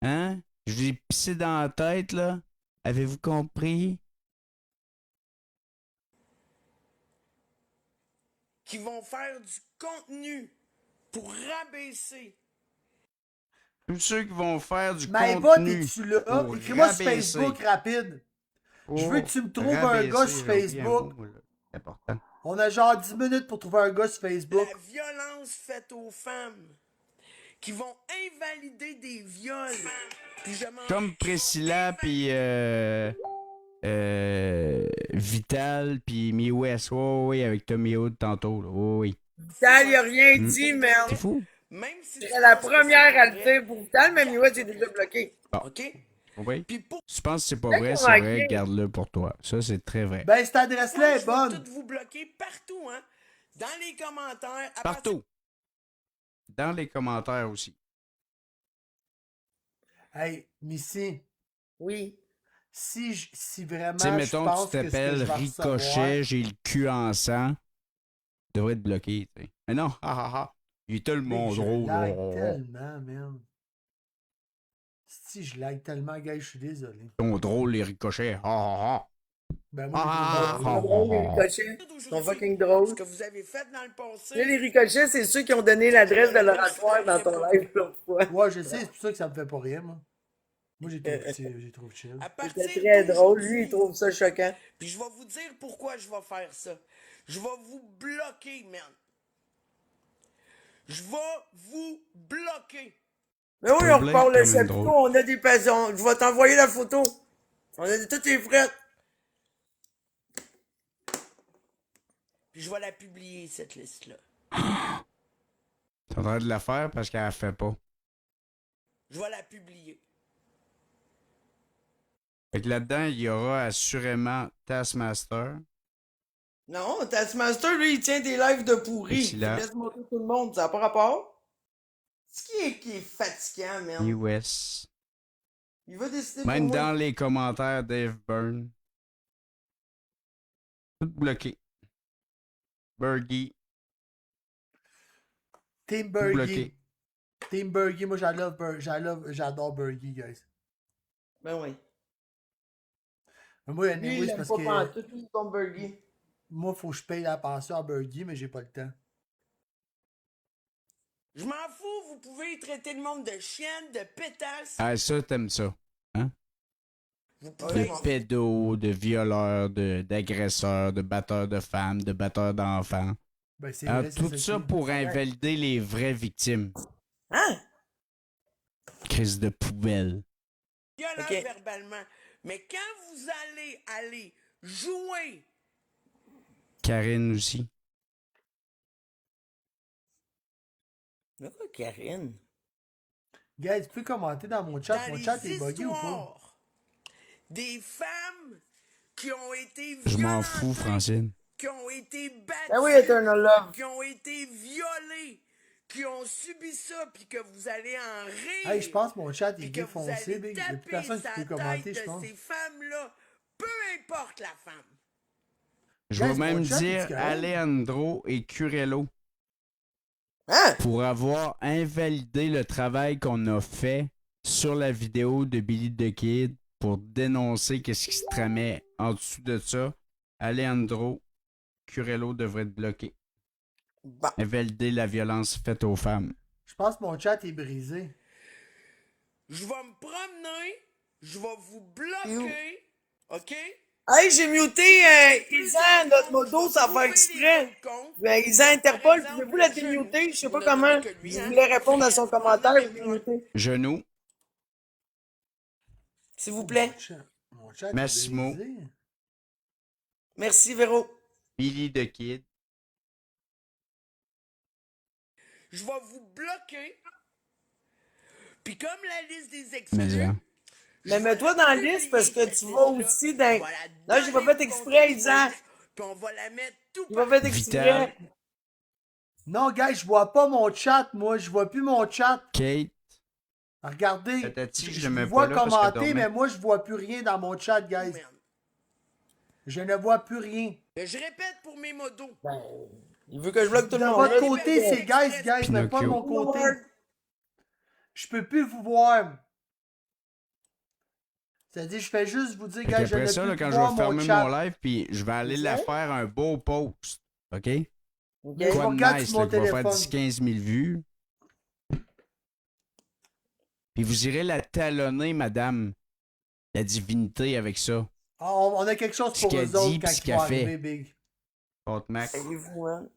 Hein? Je vous ai pissé dans la tête, là. Avez-vous compris? qui vont faire du contenu pour rabaisser. Tous ceux qui vont faire du Mais va, contenu. t'es-tu là? pour Écris-moi sur rabaisser. Facebook rapide. Je veux que tu me trouves un Rabaisser, gars sur j'ai oublié un Facebook. mot, là. C'est important. On a genre 10 minutes pour trouver un gars sur Facebook. La violence faite aux femmes qui vont invalider des viols. Puis je m'en Comme Priscilla, puis Vital, puis Mi West. Oh, oui, avec Tommy Hood tantôt. Là. Oh, oui. Vital, il a rien dit, merde. C'est fou. Même si C'est la première à le dire pour Vital, mais moi, j'ai déjà bloqué. OK? Oui. Puis pour Tu penses que c'est pas vrai, D'accord, c'est vrai, ok. garde-le pour toi. Ça, c'est très vrai. Ben, cette adresse-là est je vais bonne. tout vous bloquer partout, hein? Dans les commentaires. à Partout. Dans les commentaires aussi. Hey, Missy, Oui. si vraiment Tu sais, je mettons, pense tu que ce que je t'appelles vais recevoir- Ricochet, j'ai le cul en sang. Tu devrais être bloqué, tu sais. Mais non, il est tellement Big, je drôle. lag Oh. tellement, man. Si je lag tellement, gars, je suis désolé. Ils sont drôles, les ricochets. Ben moi, Ah, je Ils sont drôles, les ricochets. Ils sont fucking drôles. Ce que vous avez fait dans le passé. Là, les ricochets, c'est ceux qui ont donné l'adresse de l'oratoire dans ton live l'autre fois. Ouais, je sais, c'est pour ça que ça me fait pas rien, moi. Moi, j'ai trop chill. À partir C'était très drôle. d'aujourd'hui, Lui, il trouve ça choquant. Puis je vais vous dire pourquoi je vais faire ça. Je vais vous bloquer, man. Je vais vous bloquer. Mais oui, on Blague repart le quand même chapiteau, drôle. on a des passions. Je vais t'envoyer la photo. On a toutes les frettes. Puis je vais la publier, cette liste-là. T'es en train de la faire parce qu'elle la fait pas. Je vais la publier. Fait que là-dedans, il y aura assurément Taskmaster. Non, Taskmaster, lui, il tient des lives de pourris. Ici, Il là. laisse montrer tout le monde, ça n'a pas rapport. Ce qui est fatigant, man. US. Il va décider Même pour moi. dans les commentaires, Dave Byrne. Tout bloqué. Bergie. Team bloqué. Bergie. Team Bergie, moi j'adore Bergie, guys. Ben oui. Mais moi, Lui, anyway, il c'est aime parce pas que pantoute, lui, ton burger. moi, faut que je paye la pension à Bergie, mais j'ai pas le temps. Je m'en fous, vous pouvez traiter le monde de chienne, de pétasse. Ah, ça, t'aimes ça. Hein? Vous Ouais, pouvez... bon. De pédos, de violeurs, d'agresseurs, de batteurs de femmes, de batteurs d'enfants. Ben, c'est Ah, vrai, c'est tout ça ça qui- pour invalider les vraies victimes. Hein? Crise de poubelle. violent Ok. verbalement. Mais quand vous allez jouer, Karine aussi. Mais quoi, Karine? Guys, tu peux commenter dans mon chat. dans Mon les chat est bugué ou pas? histoires des femmes qui ont été Je m'en violentées, fous, Francine. qui ont été battues, Ah oui, Eternal Love. qui ont été violées, qui ont subi ça, puis que vous allez en rire. Hey, je pense que mon chat est puis que vous défoncé, allez Big. Il n'y a plus taper personne qui sa peut commenter, tête je de pense. ces femmes-là, peu importe la femme. Je vais Guys, même mon chat, dire est-tu correct? Alejandro et Curello Hein? pour avoir invalidé le travail qu'on a fait sur la vidéo de Billy the Kid pour dénoncer qu'est-ce qui se tramait en dessous de ça. Alejandro Curello devrait être bloqué. Bon. Invalider la violence faite aux femmes. Je pense que mon chat est brisé. Je vais me promener, je vais vous bloquer, OK? Hey, j'ai muté Isan, notre moto, sans faire exprès. Isan Interpol, pouvez-vous la démuter? Je sais pas comment. Je voulais répondre à son commentaire, je l'ai muté. Genou, S'il vous plaît. Mon chat Massimo. est brisé. Merci, Véro. Billy the Kid. Je vais vous bloquer. Puis comme la liste des Mais exclus, Mais mets-toi dans la liste parce que tu vas aussi dans... Non, j'ai pas fait exprès, Isan. puis on va la mettre tout J'ai pas fait Vital. exprès. Non, guys, je vois pas mon chat, moi. Je vois plus mon chat. Kate. Regardez. Patati, je Je le mets vous vois pas là parce qu'elle commenter, dormait. mais moi, je vois plus rien dans mon chat, guys. Je ne vois plus rien. Je répète pour mes modos. Il veut que je bloque tout le De monde. votre Vas-y, côté, Véro. c'est guys, mais pas de mon côté. Je peux plus vous voir. C'est-à-dire, je fais juste vous dire, Fait guys, je qu'après ne ça, peux là, plus quand je voir vais mon fermer chat. mon live, puis je vais aller la faire un beau post. OK? Mais je Quoi de regarde nice, sur là, mon qui va faire téléphone. 10-15 000 vues. Puis vous irez la talonner, madame, la divinité, avec ça. Ah, on a quelque chose Ce pour qu'elle eux autres dit, quand puis ce ils qu'elle vont fait. arriver, Big. Haute Mac. Allez-vous, hein?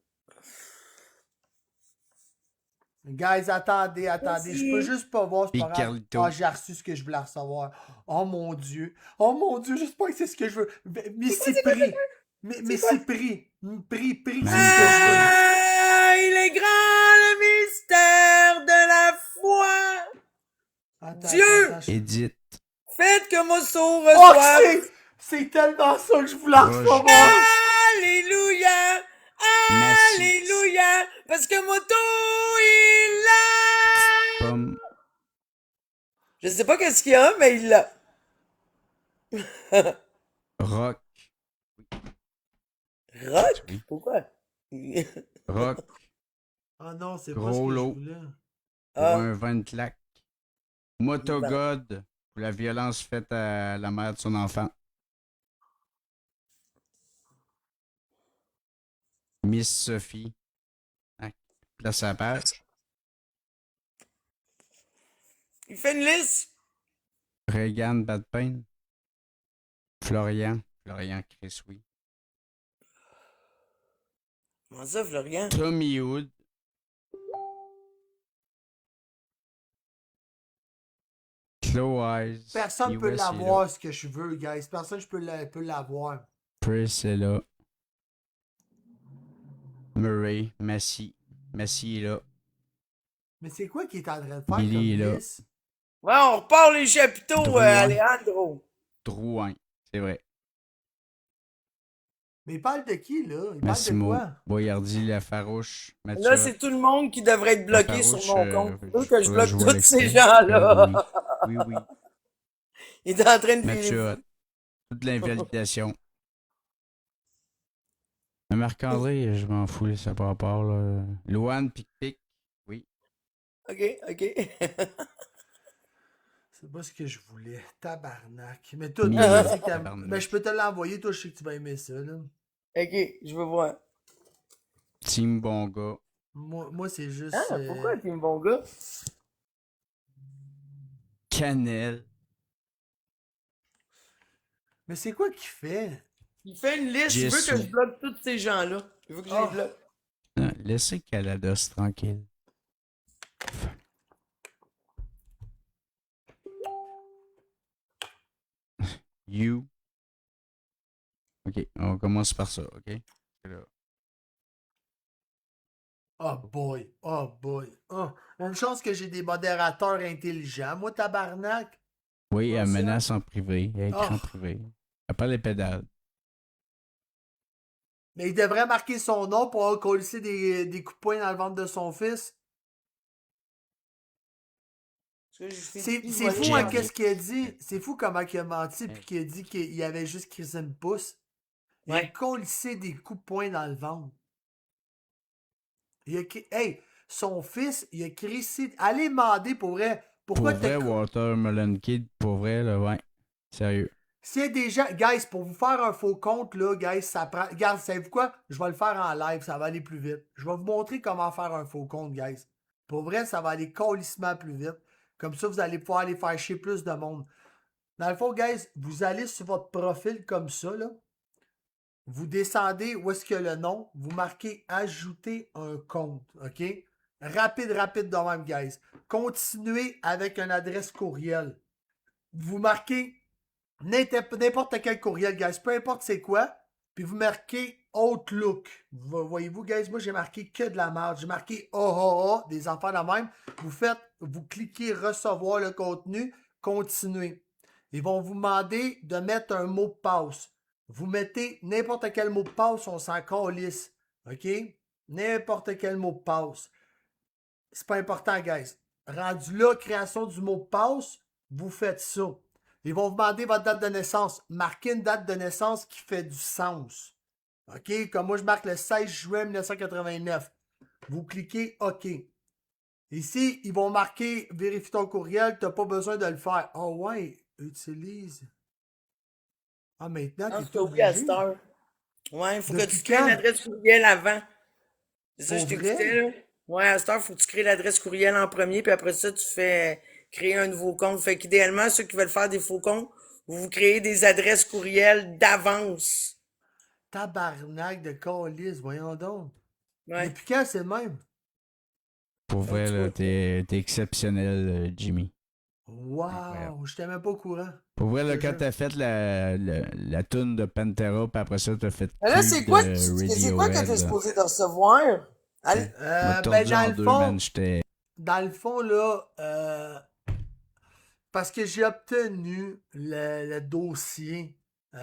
Guys, attendez. Merci. Je peux juste pas voir, c'est Big pas grave. Carlito. Ah, j'ai reçu ce que je voulais recevoir. Oh mon Dieu, j'espère que c'est ce que je veux. Missy Prix. Missy Prix. Prix, c'est ce que je veux. Ah, il est grand le mystère de la foi. Attends, Dieu! attends, Edith. Faites que mon sourd Oh, reçoive. c'est tellement ça que je voulais recevoir. Alléluia. Merci. Alléluia. Parce que Moto, il l'a. Pomme. Je sais pas qu'est-ce qu'il y a, mais il l'a. Rock. Rock? Oui. Pourquoi? Rock. Ah non, c'est pas Gros ce que je lot. voulais. Pour Ah. un vin de claque. Motogod. Pour la violence faite à la mère de son enfant. Miss Sophie. Ah, place à la page. Il fait une liste. Reagan Bad Pain. Florian Chris, oui. Comment ça, Florian? Tommy Hood. Chloe Eyes. Personne US peut est l'avoir ce que je veux, guys. Personne peut l'avoir. Priscilla. Murray. Massy est là. Mais c'est quoi qu'il est en train de faire Billy est comme là. liste? Ouais, on repart les chapiteaux, Drouin. Alejandro. Drouin. C'est vrai. Mais il parle de qui, là? Il Massimo. parle de quoi? Boyardi, La Farouche. Mathieu. Là, c'est tout le monde qui devrait être bloqué sur mon compte. je Faut que je bloque vois tous ces l'extrait. gens-là. Oui. Il est en train de Mathieu. Toute l'invalidation. Mais Marc-André, je m'en fous, ça par rapport, là. Louane, Pic-Pic. Ok, ok. C'est pas ce que je voulais. Tabarnak. Mais toi, Mais, je sais que tabarnak. mais je peux te l'envoyer, toi, je sais que tu vas aimer ça, là. Ok, je veux voir. Team bon gars. Moi c'est juste. Ah, pourquoi t'es un bon gars? Cannelle. Mais c'est quoi qu'il fait? Il fait une liste, il veut que je bloque tous ces gens-là. Il veut que je les bloque. Non, laissez Calados tranquille. You. Ok, on commence par ça, ok? Là. Oh boy, oh boy. Oh, une chance que j'ai des modérateurs intelligents. Moi, tabarnak. Oui, Comment elle ça? menace en privé, elle écrit en Oh. privé. Elle parle les pédales. Mais il devrait marquer son nom pour avoir collé des coups de poing dans le ventre de son fils. C'est fou, hein, Jimmy. qu'est-ce qu'il a dit. C'est fou comment il a menti, puis qu'il a dit qu'il avait juste crissé une pouce. Il a Ouais. collé des coups de poing dans le ventre. Hey, son fils, il a crissé. Allez demander pour vrai. Pour Pourquoi vrai, Watermelon Kid, pour vrai, là, ouais. Sérieux. S'il y a des gens, guys, pour vous faire un faux compte, là, guys, ça prend. Regarde, savez-vous quoi? Je vais le faire en live, ça va aller plus vite. Je vais vous montrer comment faire un faux compte, guys. Pour vrai, ça va aller colissement plus vite. Comme ça, vous allez pouvoir aller faire chier plus de monde. Dans le fond, guys, vous allez sur votre profil comme ça, là. Vous descendez où est-ce qu'il y a le nom. Vous marquez ajouter un compte. OK? Rapide de même, guys. Continuez avec une adresse courriel. Vous marquez n'importe quel courriel, guys. Peu importe c'est quoi. Puis vous marquez Outlook. Voyez-vous, guys, moi j'ai marqué que de la merde. J'ai marqué OHA, des enfants de même. Vous cliquez recevoir le contenu, continuez. Ils vont vous demander de mettre un mot de passe. Vous mettez n'importe quel mot de passe, on s'en calisse. OK? N'importe quel mot de passe. C'est pas important, guys. Rendu là, création du mot de passe, vous faites ça. Ils vont vous demander votre date de naissance. Marquez une date de naissance qui fait du sens. OK? Comme moi, je marque le 16 juin 1989. Vous cliquez OK. Ici, ils vont marquer vérifie ton courriel, tu n'as pas besoin de le faire. Oh ouais, utilise. Ah, maintenant, Non, tu c'est es oublié à obligé. cette heure. Ouais, il faut que Depuis tu crées quand? l'adresse courriel avant. C'est ça, Pour je vrai? t'écoutais, là. Ouais, à cette heure, il faut que tu crées l'adresse courriel en premier, puis après ça, tu fais créer un nouveau compte. Fait qu'idéalement, ceux qui veulent faire des faux comptes, vous créez des adresses courriel d'avance. Tabarnak de calice, voyons donc. Ouais. Depuis quand c'est le même? Pour vrai, là, t'es exceptionnel, Jimmy. Wow, je n'étais même pas au courant. Pour vrai, là, Je te quand jure. t'as fait la toune de Pantera, puis après ça, t'as fait Mais là, cul c'est quoi, de c'est quoi que Radiohead, t'es là. supposé de recevoir? Allez. M'a Ben, tordu en deux, man, j'étais... dans le fond, là, parce que j'ai obtenu le dossier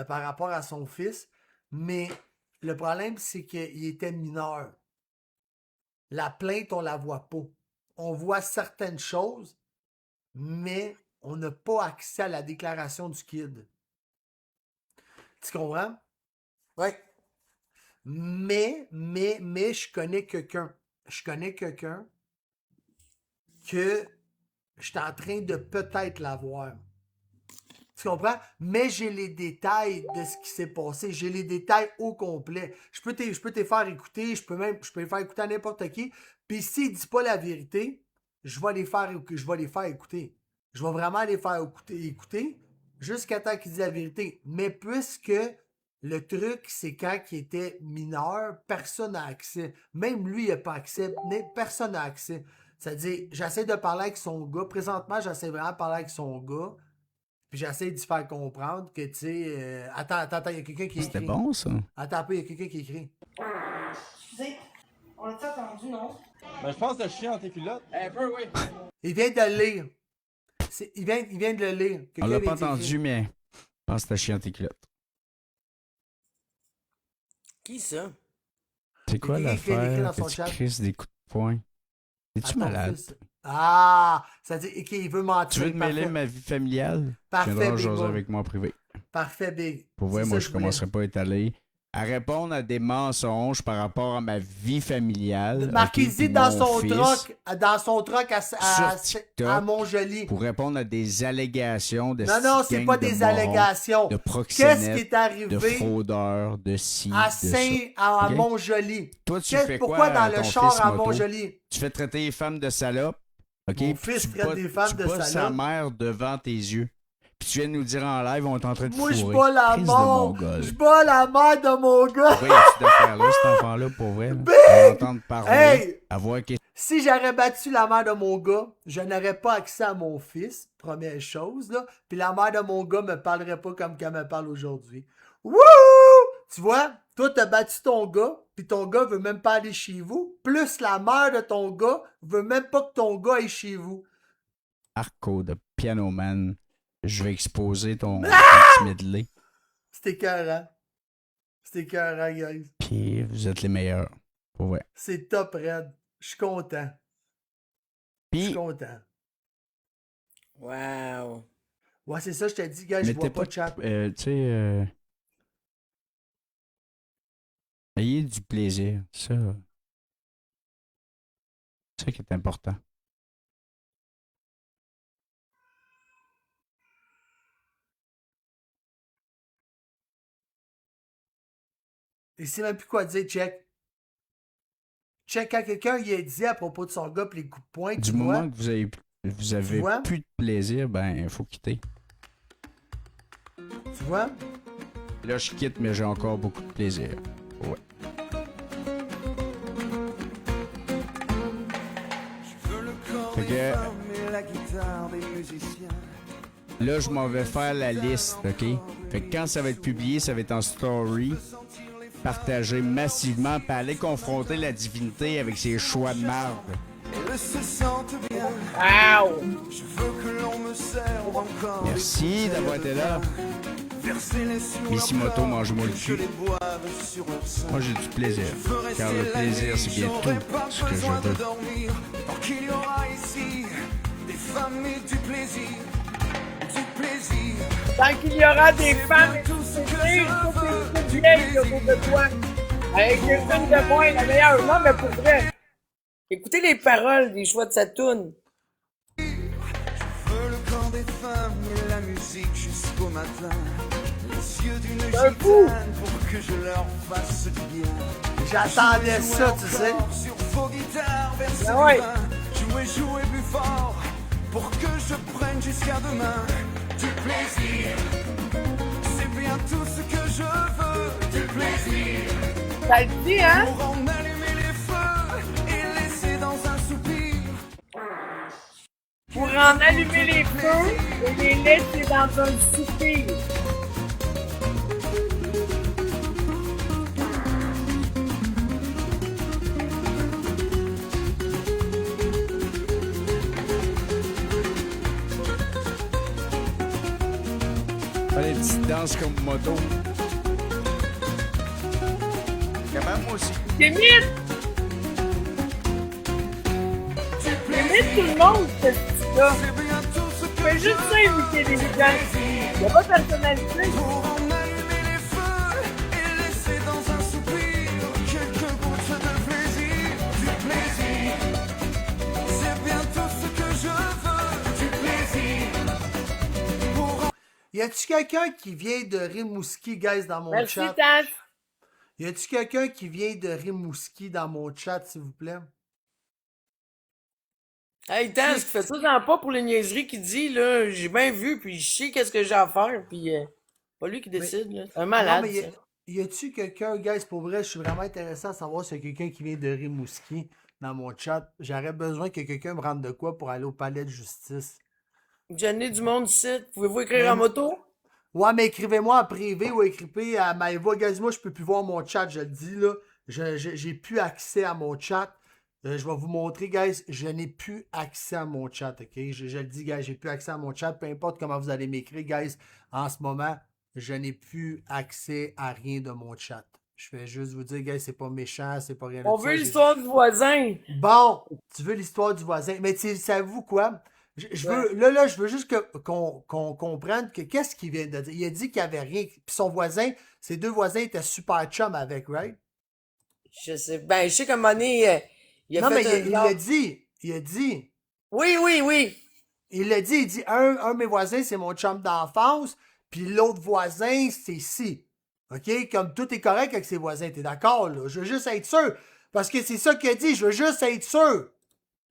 par rapport à son fils, mais le problème, c'est qu'il était mineur. La plainte, on la voit pas. On voit certaines choses, mais on n'a pas accès à la déclaration du kid. Tu comprends? Ouais. Mais, je connais quelqu'un. Je connais quelqu'un que je suis en train de peut-être l'avoir. Tu comprends? Mais j'ai les détails de ce qui s'est passé. J'ai les détails au complet. Je peux te faire écouter. Je peux les faire écouter à n'importe qui. Puis s'il ne dit pas la vérité, je vais les faire écouter. Je vais vraiment les faire écouter jusqu'à temps qu'il dise la vérité. Mais puisque le truc, c'est quand il était mineur, personne n'a accès. Même lui, il n'a pas accès. Personne n'a accès. C'est-à-dire, j'essaie de parler avec son gars. Présentement, j'essaie vraiment de parler avec son gars. Puis j'essaie de lui faire comprendre que, tu sais... Attends, il y a quelqu'un qui écrit. C'était bon, ça. Attends un peu, il y a quelqu'un qui écrit. Excusez, on l'a entendu, non? Ben, je pense que le chien dans tes culottes. Un peu, oui. Il vient de le lire. Il vient de le lire. On Quelqu'un l'a vient pas d'écrire. entendu, mais je pense que t'as chiant tes culottes. Qui ça? C'est quoi quelqu'un qui vient d'écrire l'affaire? dans son Petit chat. Chris des coups de poing. Es-tu Attends, malade? fils. Ah! Ça dit qu'il veut mentir. Tu veux te mêler Parfait. ma vie familiale? Parfait, Tu viendras Big jaser Boy. avec moi en privé. Parfait, Big. Pour vrai, C'est moi, ça je que voulais. commencerai pas à étaler à répondre à des mensonges par rapport à ma vie familiale. Marquez-y ok, dans puis son mon fils, troc sur TikTok, à Montjoli. pour répondre à des allégations de Non, c'est gang pas de des morons, allégations. de Qu'est-ce proxénètes, qui est arrivé de fraudeurs, de ci, à de ça. à Ok? Montjoli? Toi, tu fais Pourquoi quoi dans à le ton char fils à moto? Montjoli? Tu fais traiter les femmes de salopes, ok? Mon Puis fils tu traite des femmes de bosses sa salopes. mère devant tes yeux. Puis tu viens de nous dire en live, on est en train de Moi, fourrer. je bats la Crise de mort. Mongol. Je bats la mère de mon gars. Oui, tu d'affaires là, cet enfant-là, pour vrai. Là. Big! On va l'entendre parler, Hey! à voir qu'est-ce Si j'aurais battu la mère de mon gars, je n'aurais pas accès à mon fils, première chose, là. Puis la mère de mon gars me parlerait pas comme qu'elle me parle aujourd'hui. Wouh! Tu vois, toi, t'as battu ton gars, puis ton gars veut même pas aller chez vous. Plus la mère de ton gars veut même pas que ton gars aille chez vous. Arco de Piano Man. Je vais exposer ton petit medley. C'était écœurant. C'était écœurant, guys. Puis vous êtes les meilleurs. Pour vrai. C'est top, Red. Je suis content. Je suis Puis, content. Wow. Ouais, c'est ça, je t'ai dit, gars, je vois mettez pas de chat. tu sais, ayez du plaisir. Ça, c'est ça qui est important. Il sait même plus quoi dire, check. Check quand quelqu'un y a dit à propos de son gars pis les coups de poing, Du tu moment vois. que vous avez vois? plus de plaisir, ben, il faut quitter. Tu vois? Là, je quitte, mais j'ai encore beaucoup de plaisir. Ouais. Fait que, là, je m'en vais faire la liste, OK? Fait que quand ça va être publié, ça va être en story, partagé massivement, puis aller confronter la divinité avec ses choix de marde. Wow! Merci d'avoir été là. Missimoto, mange-moi le cul. Moi, j'ai du plaisir. Car le plaisir, c'est bien tout ce que je veux. Tant qu'il y aura des femmes et tout ce toutes les vieilles autour de toi. Avec une de moi la meilleure. Non, mais pour vrai. Écoutez les paroles des choix de sa toune. Je veux le corps des femmes et la musique jusqu'au matin. Les yeux d'une gitane pour que je leur fasse du bien. J'attendais ça, tu sais. Sur vos guitares, verser Ah ouais. jouer plus fort pour que je prenne jusqu'à demain du plaisir. C'est bien tout ce que je veux, du plaisir. Ça le dit, hein? Pour en allumer les feux et laisser dans un soupir. Pour en allumer les feux et les laisser dans un soupir. Faire des petites danses comme moto. Capable, moi aussi. T'imites! T'imites tout le monde, ce petit-là. Fais juste ça, imiter les gens. Y'a pas de personnalité. Pour en allumer les feux et laisser dans un soupir quelques gouttes de plaisir, du plaisir. C'est bien tout ce que je veux, du plaisir. Y a-tu quelqu'un qui vient de Rimouski, guys, dans mon Merci, chat? Taz. Y a-tu quelqu'un qui vient de Rimouski dans mon chat, s'il vous plaît? Hey, Taz, tu fais ça dans le pas pour les niaiseries qu'il dit, là. J'ai bien vu, puis je sais qu'est-ce que j'ai à faire, puis pas lui qui décide, là. C'est un malade, Non, mais ça. y a-tu quelqu'un, guys, pour vrai, je suis vraiment intéressé à savoir s'il y a quelqu'un qui vient de Rimouski dans mon chat. J'aurais besoin que quelqu'un me rende de quoi pour aller au palais de justice. J'en ai du monde ici. Pouvez-vous écrire Mais- en moto? Ouais, mais écrivez-moi en privé ou écrivez à Maëva. Guys, moi, je peux plus voir mon chat, je le dis, là. J'ai plus accès à mon chat. Je vais vous montrer, guys. Je n'ai plus accès à mon chat, OK? Je le dis, guys, j'ai plus accès à mon chat. Peu importe comment vous allez m'écrire, guys. En ce moment, je n'ai plus accès à rien de mon chat. Je vais juste vous dire, guys, c'est pas méchant, c'est pas rien de On ça. veut l'histoire du voisin. Bon, tu veux l'histoire du voisin. Mais savez-vous quoi? Je veux juste qu'on comprenne que qu'est-ce qu'il vient de dire. Il a dit qu'il n'y avait rien. Puis son voisin, ses deux voisins étaient super chum avec, right? Je sais. Ben, je sais qu'à un moment donné, il a Non, mais fait il l'a dit. Il a dit. Oui, oui, oui. Il l'a dit. Il dit, un de mes voisins, c'est mon chum d'enfance. Puis l'autre voisin, c'est ci. OK? Comme tout est correct avec ses voisins. T'es d'accord, là? Je veux juste être sûr. Parce que c'est ça qu'il a dit. Je veux juste être sûr.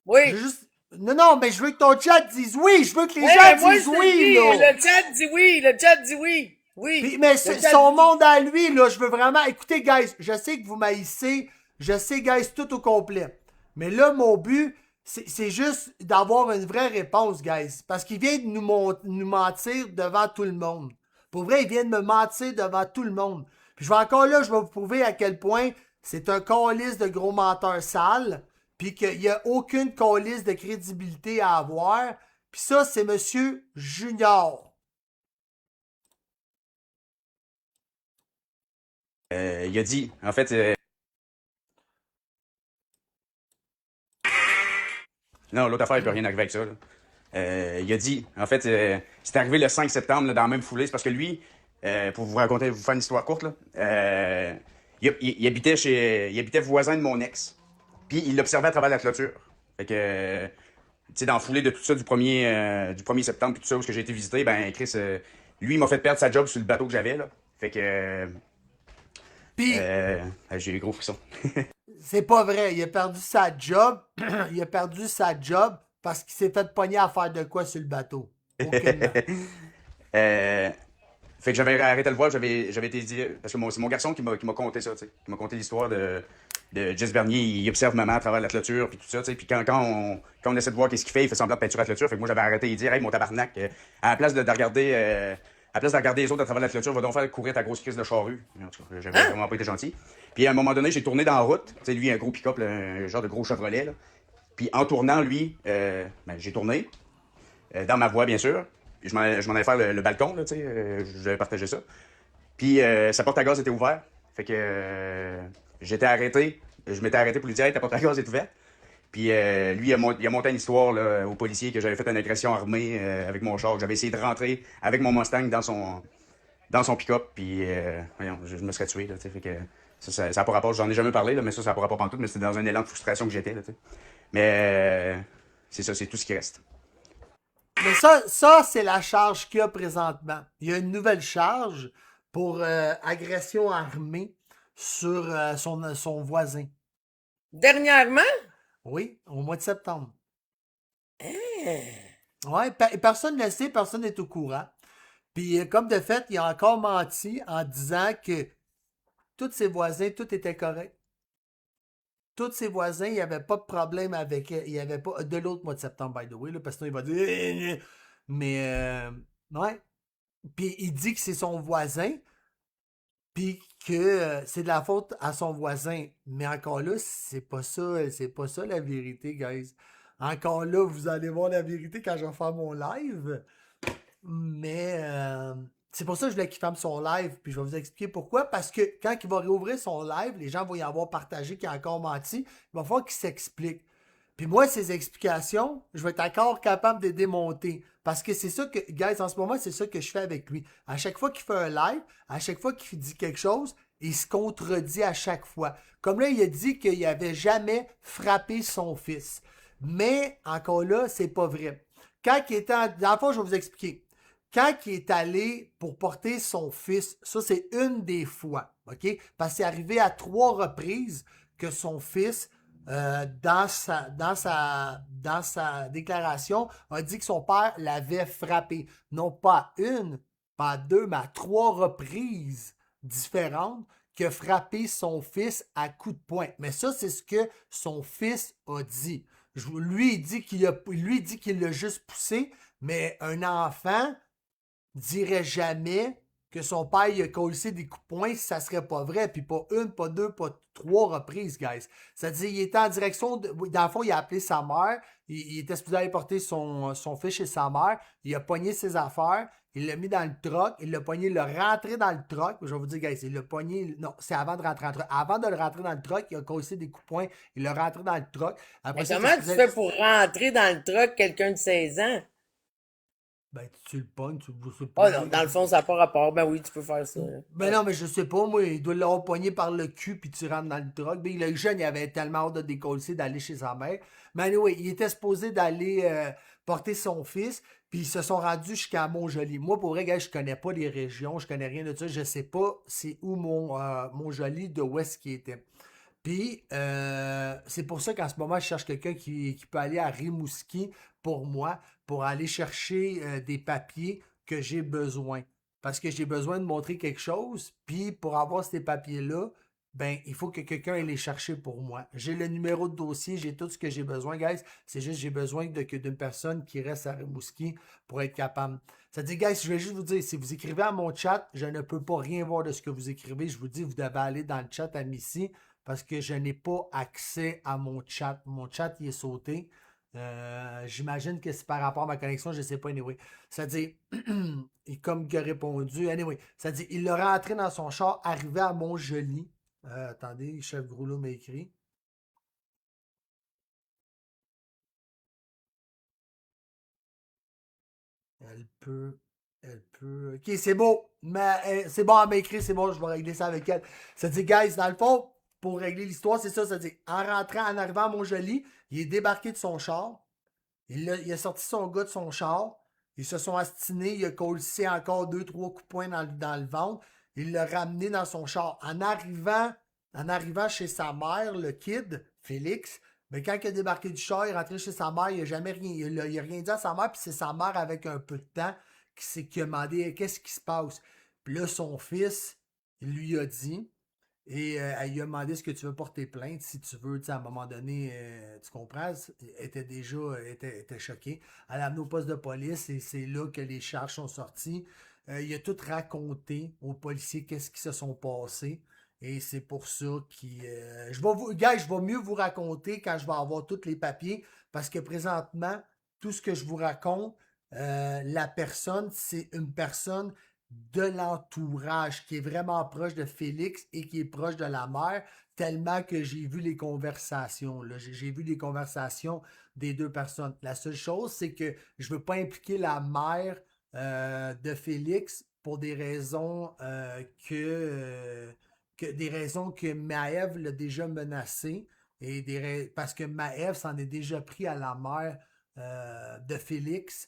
Oui. Je veux juste... Non, mais je veux que ton chat dise oui. Je veux que les Ouais, gens moi, disent je te oui, dis, là. le chat dit oui. Le chat dit oui. Oui. Puis, mais Le chat son dit- monde à lui, là, je veux vraiment... Écoutez, guys, je sais que vous m'haïssez. Je sais, guys, tout au complet. Mais là, mon but, c'est juste d'avoir une vraie réponse, guys. Parce qu'il vient de nous mentir devant tout le monde. Pour vrai, il vient de me mentir devant tout le monde. Puis je vais encore là, je vais vous prouver à quel point c'est un calice de gros menteur sale. Puis qu'il n'y a aucune calice de crédibilité à avoir. Puis ça, c'est Monsieur Junior. Il a dit, en fait... Non, l'autre affaire, il peut rien arriver avec ça. Là. Il a dit, en fait, c'est arrivé le 5 septembre, là, dans la même foulée. C'est parce que lui, pour vous raconter, vous faire une histoire courte, là, il habitait voisin de mon ex. Puis il l'observait à travers la clôture. Fait que, tu sais, dans la foulée de tout ça, du 1er septembre, puis tout ça, où j'ai été visiter, ben, Chris, lui, il m'a fait perdre sa job sur le bateau que j'avais, là. Fait que... Puis... j'ai eu gros frisson. C'est pas vrai. Il a perdu sa job. Il a perdu sa job parce qu'il s'est fait pogner à faire de quoi sur le bateau. Aucunement. Fait que j'avais arrêté de le voir, j'avais été dire. Parce que c'est mon garçon qui m'a conté ça, tu sais. Qui m'a conté l'histoire de Jess Bernier. Il observe maman à travers la clôture, puis tout ça, tu sais. Puis quand on essaie de voir qu'est-ce qu'il fait, il fait semblant de peinturer la clôture. Fait que moi, j'avais arrêté de dire, hey, mon tabarnak, à la place de regarder. À la place de regarder les autres à travers la clôture, va donc faire courir ta grosse crise de charrue. En tout cas, j'avais vraiment pas été gentil. Puis à un moment donné, j'ai tourné dans la route. Tu sais, lui, un gros pick-up, là, un genre de gros Chevrolet. Là. Puis en tournant, lui, j'ai tourné. Dans ma voie, bien sûr. Puis je m'en allais faire le balcon, là, tu sais. J'avais partagé ça. Puis sa porte à gaz était ouverte. Fait que j'étais arrêté. Je m'étais arrêté pour lui dire, hey, ta porte à gaz est ouverte. Puis lui, il a monté une histoire là, aux policiers que j'avais fait une agression armée avec mon char. J'avais essayé de rentrer avec mon Mustang dans son pick-up. Puis voyons, je me serais tué. Là, fait que ça n'a pas rapport. J'en ai jamais parlé, là, mais ça n'a pas rapport pantoute. Mais c'était dans un élan de frustration que j'étais. Là, mais c'est ça, c'est tout ce qui reste. Mais ça c'est la charge qu'il y a présentement. Il y a une nouvelle charge pour agression armée sur son voisin. Dernièrement? Oui, au mois de septembre. Ouais, personne ne le sait, personne n'est au courant. Puis comme de fait, il a encore menti en disant que tous ses voisins, tout était correct. Tous ses voisins, il n'y avait pas de problème avec... Il n'y avait pas... De l'autre mois de septembre, by the way, là, parce que sinon il va dire... Mais, ouais. Puis il dit que c'est son voisin, puis que c'est de la faute à son voisin. Mais encore là, c'est pas ça la vérité, guys. Encore là, vous allez voir la vérité quand je vais faire mon live. Mais c'est pour ça que je voulais qu'il ferme son live, puis je vais vous expliquer pourquoi. Parce que quand il va réouvrir son live, les gens vont y avoir partagé qu'il a encore menti. Il va falloir qu'il s'explique. Puis moi, ces explications, je vais être encore capable de les démonter. Parce que c'est ça que, guys, en ce moment, c'est ça que je fais avec lui. À chaque fois qu'il fait un live, à chaque fois qu'il dit quelque chose, il se contredit à chaque fois. Comme là, il a dit qu'il n'avait jamais frappé son fils. Mais, encore là, c'est pas vrai. Quand il était dans le fond, je vais vous expliquer. Quand il est allé pour porter son fils, ça, c'est une des fois, OK? Parce que c'est arrivé à 3 reprises que son fils... dans sa déclaration, a dit que son père l'avait frappé. Non pas une, pas deux, mais à 3 reprises différentes qu'il a frappé son fils à coups de poing. Mais ça, c'est ce que son fils a dit. Lui, il dit qu'il l'a juste poussé, mais un enfant dirait jamais que son père il a collé des coups de poing, ça serait pas vrai. Puis pas une, pas deux, pas trois reprises, guys. C'est-à-dire, il était en direction. Dans le fond, il a appelé sa mère. Il était supposé aller porter son fils chez sa mère. Il a pogné ses affaires. Il l'a mis dans le truck. Il l'a pogné, il l'a rentré dans le truck. Je vais vous dire, guys, il l'a pogné. Non, c'est avant de rentrer dans le truck. Avant de le rentrer dans le truck, il a collé des coups de poing. Il l'a rentré dans le truck. Après Mais ça, comment tu fais pour rentrer dans le truck quelqu'un de 16 ans? Ben, tu le pognes, tu le sais Oh pas. non, dans le fond, ça n'a pas rapport. Ben oui, tu peux faire ça. Ben non, mais je sais pas, moi, il doit l'avoir pogné par le cul puis tu rentres dans le truck. Ben, le jeune, il avait tellement hâte de décoller, d'aller chez sa mère. Mais anyway, il était supposé d'aller porter son fils, puis ils se sont rendus jusqu'à Montjoli. Moi, pour vrai, gars, je connais pas les régions, je connais rien de ça. Je sais pas c'est où Montjoli, de où est-ce qu'il était. Puis, c'est pour ça qu'en ce moment, je cherche quelqu'un qui peut aller à Rimouski pour moi, pour aller chercher des papiers que j'ai besoin. Parce que j'ai besoin de montrer quelque chose, puis pour avoir ces papiers-là, ben, il faut que quelqu'un aille les chercher pour moi. J'ai le numéro de dossier, j'ai tout ce que j'ai besoin, guys. C'est juste j'ai besoin d'une personne qui reste à Rimouski pour être capable. Ça dit, guys, je vais juste vous dire, si vous écrivez à mon chat, je ne peux pas rien voir de ce que vous écrivez. Je vous dis, vous devez aller dans le chat à Missy parce que je n'ai pas accès à mon chat. Mon chat, il est sauté. J'imagine que c'est par rapport à ma connexion, je ne sais pas, anyway. C'est-à-dire, comme il a répondu, anyway, c'est-à-dire, il l'a rentré dans son char, arrivé à Montjoli. Attendez, Chef Groulot m'a écrit. Elle peut. Ok, c'est beau. Mais c'est bon, elle m'a écrit, c'est bon, je vais régler ça avec elle. C'est-à-dire, guys, dans le fond, pour régler l'histoire, c'est ça. C'est-à-dire, en rentrant, en arrivant à Montjoli, il est débarqué de son char. Il a sorti son gars de son char. Ils se sont astinés. Il a collé encore 2-3 coups de poing dans le ventre. Il l'a ramené dans son char. En arrivant chez sa mère, le kid, Félix, ben quand il a débarqué du char, il est rentré chez sa mère, il n'a jamais rien, il a rien dit à sa mère, puis c'est sa mère avec un peu de temps qui a demandé qu'est-ce qui se passe. Puis là, son fils, il lui a dit, et elle lui a demandé est-ce que tu veux porter plainte si tu veux, tu sais, à un moment donné, tu comprends, elle était choquée. Elle l'a amené au poste de police et c'est là que les charges sont sorties. Il a tout raconté aux policiers qu'est-ce qui se sont passés. Et c'est pour ça gars, je vais mieux vous raconter quand je vais avoir tous les papiers parce que présentement, tout ce que je vous raconte, la personne, c'est une personne de l'entourage qui est vraiment proche de Félix et qui est proche de la mère, tellement que j'ai vu les conversations. J'ai vu les conversations des deux personnes. La seule chose, c'est que je ne veux pas impliquer la mère de Félix pour des raisons des raisons que Maëv l'a déjà menacé et parce que Maëv s'en est déjà pris à la mère de Félix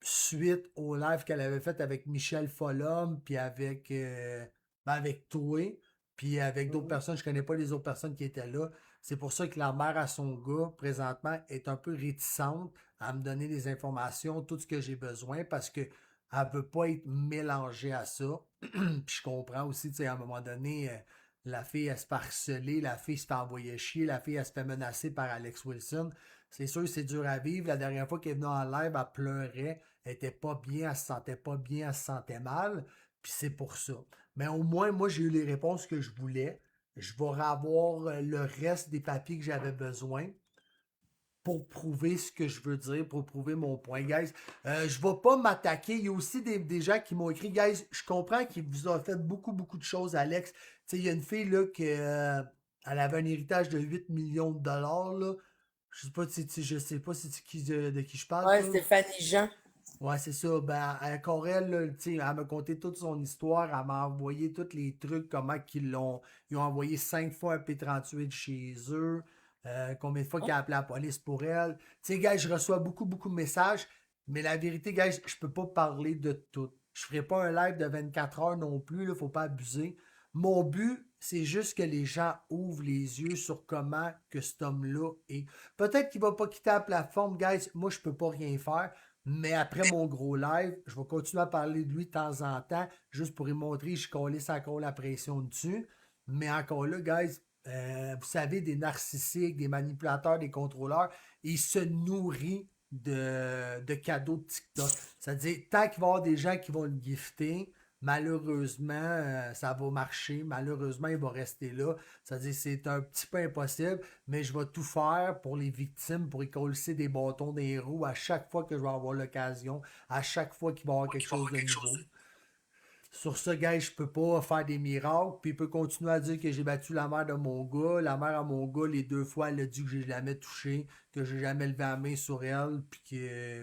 suite au live qu'elle avait fait avec Michel Follum, puis avec toi, puis avec d'autres personnes. Je connais pas les autres personnes qui étaient là. C'est pour ça que la mère à son gars, présentement, est un peu réticente à me donner des informations, tout ce que j'ai besoin, parce que elle veut pas être mélangée à ça. Puis je comprends aussi, tu sais, à un moment donné, la fille, elle se fait harceler, la fille se fait envoyer chier, la fille, elle se fait menacer par Alex Wilson. C'est sûr, c'est dur à vivre. La dernière fois qu'elle est venue en live, elle pleurait. Elle était pas bien, elle se sentait pas bien, elle se sentait mal. Puis c'est pour ça. Mais au moins, moi, j'ai eu les réponses que je voulais. Je vais avoir le reste des papiers que j'avais besoin pour prouver ce que je veux dire, pour prouver mon point, guys. Je vais pas m'attaquer. Il y a aussi des gens qui m'ont écrit, guys, je comprends qu'il vous a fait beaucoup, beaucoup de choses, Alex. Tu sais, il y a une fille, là, elle avait un héritage de 8 millions de dollars, là. Je sais pas si c'est de qui je parle. Ouais, toi. Stéphanie Jean. Ouais, c'est ça. Ben, encore elle, là, tu sais, elle m'a conté toute son histoire. Elle m'a envoyé tous les trucs, comment ils ont envoyé 5 fois un P38 chez eux. Combien de fois qu'il a appelé la police pour elle. Tu sais, gars, je reçois beaucoup, beaucoup de messages. Mais la vérité, gars, je peux pas parler de tout. Je ferai pas un live de 24 heures non plus. Là, faut pas abuser. Mon but, c'est juste que les gens ouvrent les yeux sur comment que cet homme-là est. Peut-être qu'il va pas quitter la plateforme, guys. Moi, je peux pas rien faire. Mais après mon gros live, je vais continuer à parler de lui de temps en temps, juste pour lui montrer que je collais sa colle la pression dessus. Mais encore là, guys, vous savez, des narcissiques, des manipulateurs, des contrôleurs, ils se nourrissent de cadeaux de TikTok. C'est-à-dire, tant qu'il va y avoir des gens qui vont le gifter, Malheureusement, ça va marcher. Malheureusement, il va rester là. C'est-à-dire, c'est un petit peu impossible, mais je vais tout faire pour les victimes, pour y coller des bâtons dans les roues à chaque fois que je vais avoir l'occasion, à chaque fois qu'il va y avoir quelque chose de nouveau. Sur ce, gars, je peux pas faire des miracles. Puis il peut continuer à dire que j'ai battu la mère de mon gars. La mère à mon gars, les 2 fois, elle a dit que j'ai jamais touché, que j'ai jamais levé la main sur elle. Puis que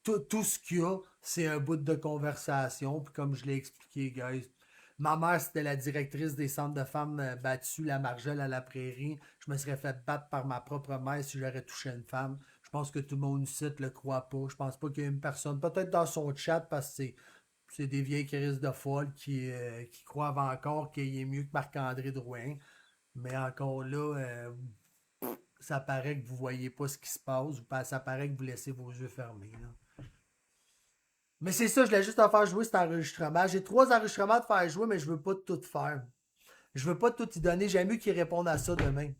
tout ce qu'il y a, c'est un bout de conversation. Puis comme je l'ai expliqué, guys, ma mère, c'était la directrice des centres de femmes battues, la Margelle à la Prairie. Je me serais fait battre par ma propre mère si j'aurais touché une femme. Je pense que tout le monde ici ne le croit pas. Je pense pas qu'il y ait une personne, peut-être dans son chat, parce que c'est des vieilles crises de folles qui croient encore qu'il est mieux que Marc-André Drouin. Mais encore là, ça paraît que vous voyez pas ce qui se passe. Ça paraît que vous laissez vos yeux fermés. Là. Mais c'est ça, je voulais juste en faire jouer cet enregistrement. J'ai 3 enregistrements de faire jouer, mais je veux pas tout faire. Je veux pas tout y donner. J'aime mieux qu'ils répondent à ça demain.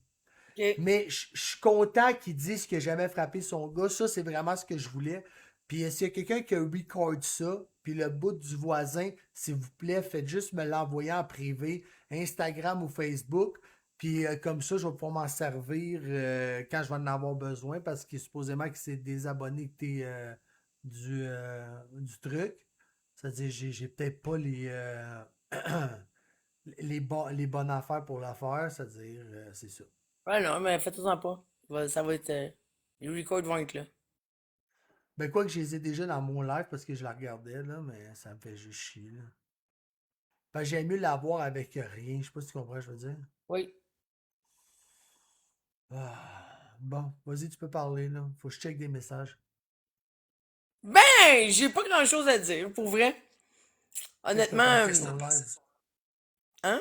Okay. Mais je suis content qu'ils disent qu'il n'a jamais frappé son gars. Ça, c'est vraiment ce que je voulais. Puis s'il y a quelqu'un qui record ça, puis le bout du voisin, s'il vous plaît, faites juste me l'envoyer en privé, Instagram ou Facebook. Puis comme ça, je vais pouvoir m'en servir quand je vais en avoir besoin, parce que supposément que c'est des abonnés que t'es du truc. C'est-à-dire, j'ai peut-être pas les bonnes affaires pour la faire, c'est-à-dire, c'est ça. Ouais, non, mais faites-en pas. Ça va être... les records vont être là. Ben, quoi que je les ai déjà dans mon live parce que je la regardais, là, mais ça me fait juste chier, là. Ben, j'aime mieux l'avoir avec rien. Je sais pas si tu comprends ce que je veux dire. Oui. Bon, vas-y, tu peux parler, là. Faut que je check des messages. Ben, j'ai pas grand-chose à dire, pour vrai. Honnêtement... Hein?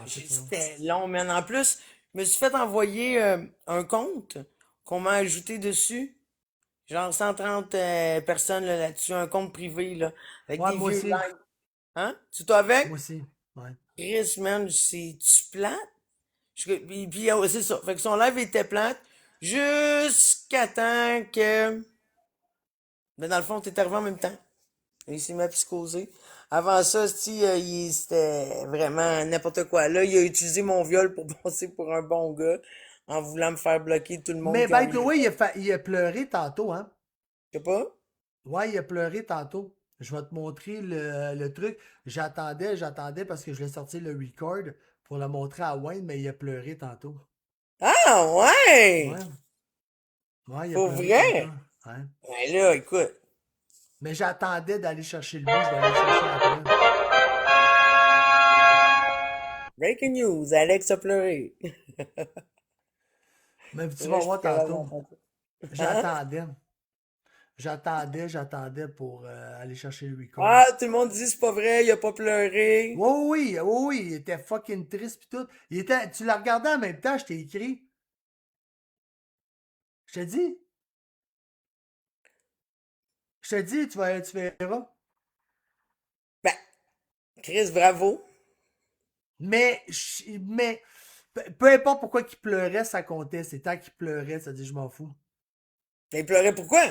C'était long, man. En plus, je me suis fait envoyer un compte qu'on m'a ajouté dessus. Genre 130 personnes là-dessus, un compte privé, là, avec des vieux lives. Hein? Tu t'es avec? Moi aussi, ouais. Chris, man, c'est-tu plate? Puis c'est ça. Fait que son live était plate jusqu'à temps que... Ben, dans le fond, t'es arrivé en même temps. Il s'est mis à psychoser. Avant ça, c'était vraiment n'importe quoi. Là, il a utilisé mon viol pour passer pour un bon gars en voulant me faire bloquer tout le monde. Mais by the way, il a pleuré tantôt, hein? Je sais pas. Ouais, il a pleuré tantôt. Je vais te montrer le truc. J'attendais parce que je voulais sortir le record pour le montrer à Wayne, mais il a pleuré tantôt. Ah, ouais! Ouais, il a pour pleuré vrai? tantôt. Ouais. Ben là, écoute. Mais j'attendais d'aller chercher le bout, je vais aller chercher après. Breaking news, Alex a pleuré. Mais tu vas voir tantôt. J'attendais pour aller chercher le record. Ah, tout le monde dit c'est pas vrai, il a pas pleuré. Oui, il était fucking triste pis tout. Tu l'as regardé en même temps, je t'ai écrit. Je te dis. Je te dis, tu verras. Ben, Chris, bravo. Mais peu importe pourquoi il pleurait, ça comptait. C'est tant qu'il pleurait, ça dit je m'en fous. Mais il pleurait pourquoi?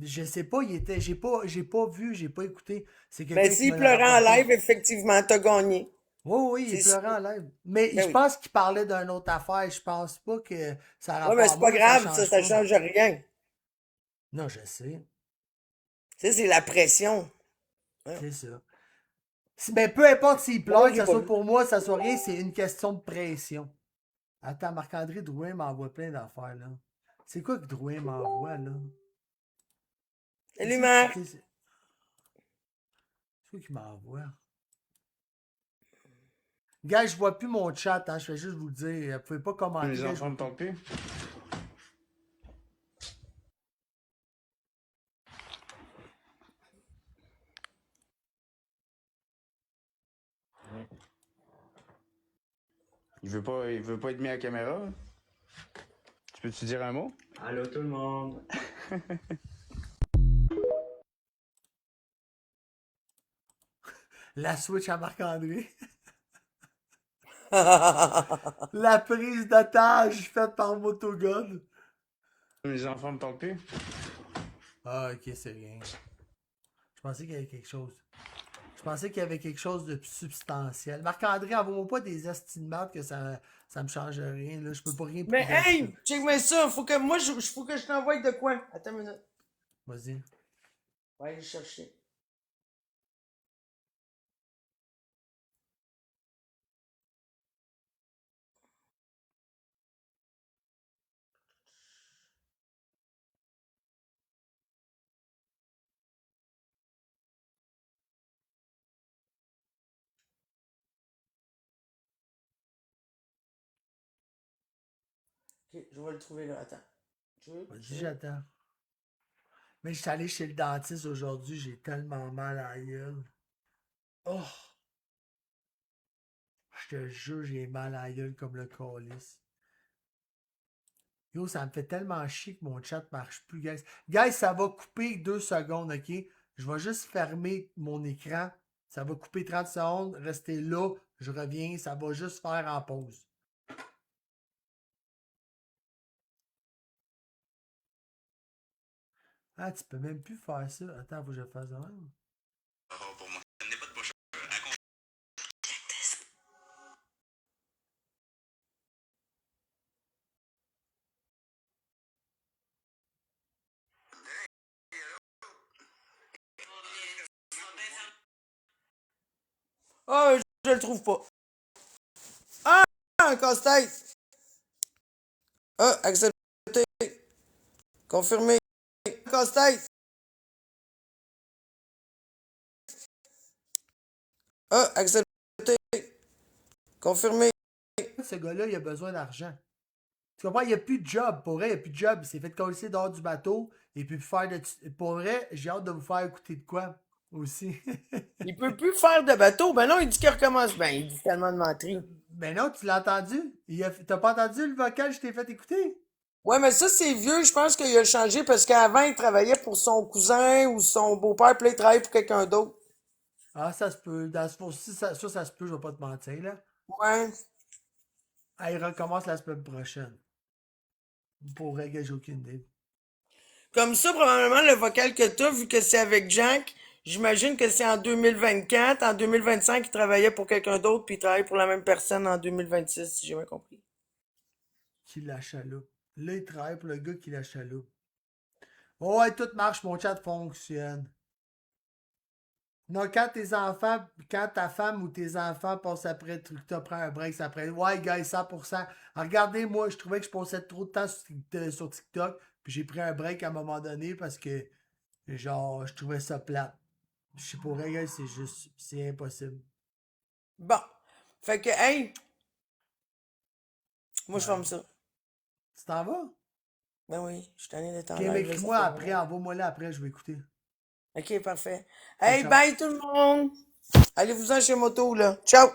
Je sais pas, j'ai pas vu, j'ai pas écouté. Ben, s'il pleurait en live, effectivement, t'as gagné. Oui, il pleurait en live. Mais je pense qu'il parlait d'une autre affaire. Je pense pas que ça rapporte. Ouais, mais c'est pas grave, ça change rien. Non, je sais. Tu sais, c'est la pression. C'est ça. Ben, peu importe s'il pleure, que ça soit pour moi, ça soit rien, c'est une question de pression. Attends, Marc-André Drouin m'envoie plein d'affaires, là. C'est quoi que Drouin m'envoie, là? Salut, Marc! C'est quoi qu'il m'envoie? Gars, je vois plus mon chat, hein, je vais juste vous le dire. Vous pouvez pas commenter. Les enfants ne tombent plus. Il veut pas être mis à la caméra. Tu peux-tu dire un mot? Allô tout le monde. La Switch à Marc-André. La prise d'otage faite par Motogun. Les enfants ne tombent plus. Ah, ok, c'est rien. Je pensais qu'il y avait quelque chose. pensais qu'il y avait quelque chose de plus substantiel. Marc-André, envoie-moi pas des asti de marde que ça me change rien. Là. Je peux pas rien Mais prouver avec hey, check-moi ça. Faut que moi, faut que je t'envoie de quoi? Attends une minute. ça. Vas-y. Ouais, aller chercher. Ok, je vais le trouver là. Attends. Vas-y, j'attends. Mais je suis allé chez le dentiste aujourd'hui, j'ai tellement mal à la gueule. Oh! Je te jure, j'ai mal à la gueule comme le calice. Yo, ça me fait tellement chier que mon chat marche plus, guys. Guys, ça va couper 2 secondes, ok? Je vais juste fermer mon écran. Ça va couper 30 secondes. Restez là. Je reviens. Ça va juste faire en pause. Ah, tu peux même plus faire ça. Attends, faut que je fasse ça. Oh, je le trouve pas. Ah, un casse-tête. Ah, accepté. Confirmé. Casse-tête. Ah, accepté. Confirmé. Ce gars-là, il a besoin d'argent. Tu comprends? Il n'y a plus de job. Pour vrai, il n'y a plus de job. Il s'est fait coller dehors du bateau. Et puis faire de. Pour vrai, j'ai hâte de vous faire écouter de quoi aussi. Il peut plus faire de bateau. Ben non, il dit qu'il recommence. Ben, il dit tellement de menteries. Ben non, tu l'as entendu? T'as pas entendu le vocal que je t'ai fait écouter? Ouais, mais ça, c'est vieux. Je pense qu'il a changé parce qu'avant, il travaillait pour son cousin ou son beau-père, puis là, il travaille pour quelqu'un d'autre. Ah, ça se peut. Si ça se peut, je vais pas te mentir, là. Ouais. Ah, il recommence la semaine prochaine. Pour vrai, gars, j'ai aucune idée. Comme ça, probablement, le vocal que t'as, vu que c'est avec Jack, j'imagine que c'est en 2024. En 2025, il travaillait pour quelqu'un d'autre, puis il travaille pour la même personne en 2026, si j'ai bien compris. Qui la chaloupe. Là, il travaille pour le gars qui la chaloupe. Oh, ouais, tout marche, mon chat fonctionne. Non, quand ta femme ou tes enfants passent après, tu prends un break, ça prend. Ouais, guys, 100%. Regardez, moi, je trouvais que je passais trop de temps sur TikTok, puis j'ai pris un break à un moment donné parce que, genre, je trouvais ça plate. Je sais pas, guys, c'est impossible. Bon. Fait que, hey! Moi, je ferme ça. Tu t'en vas? Ben oui, je suis tanné d'être en Ok, live. mais là, écris-moi ça fait après, envoie-moi là après, je vais écouter. Ok, parfait. Hey, Ciao. bye tout le monde! Allez-vous-en chez Moto, là. Ciao!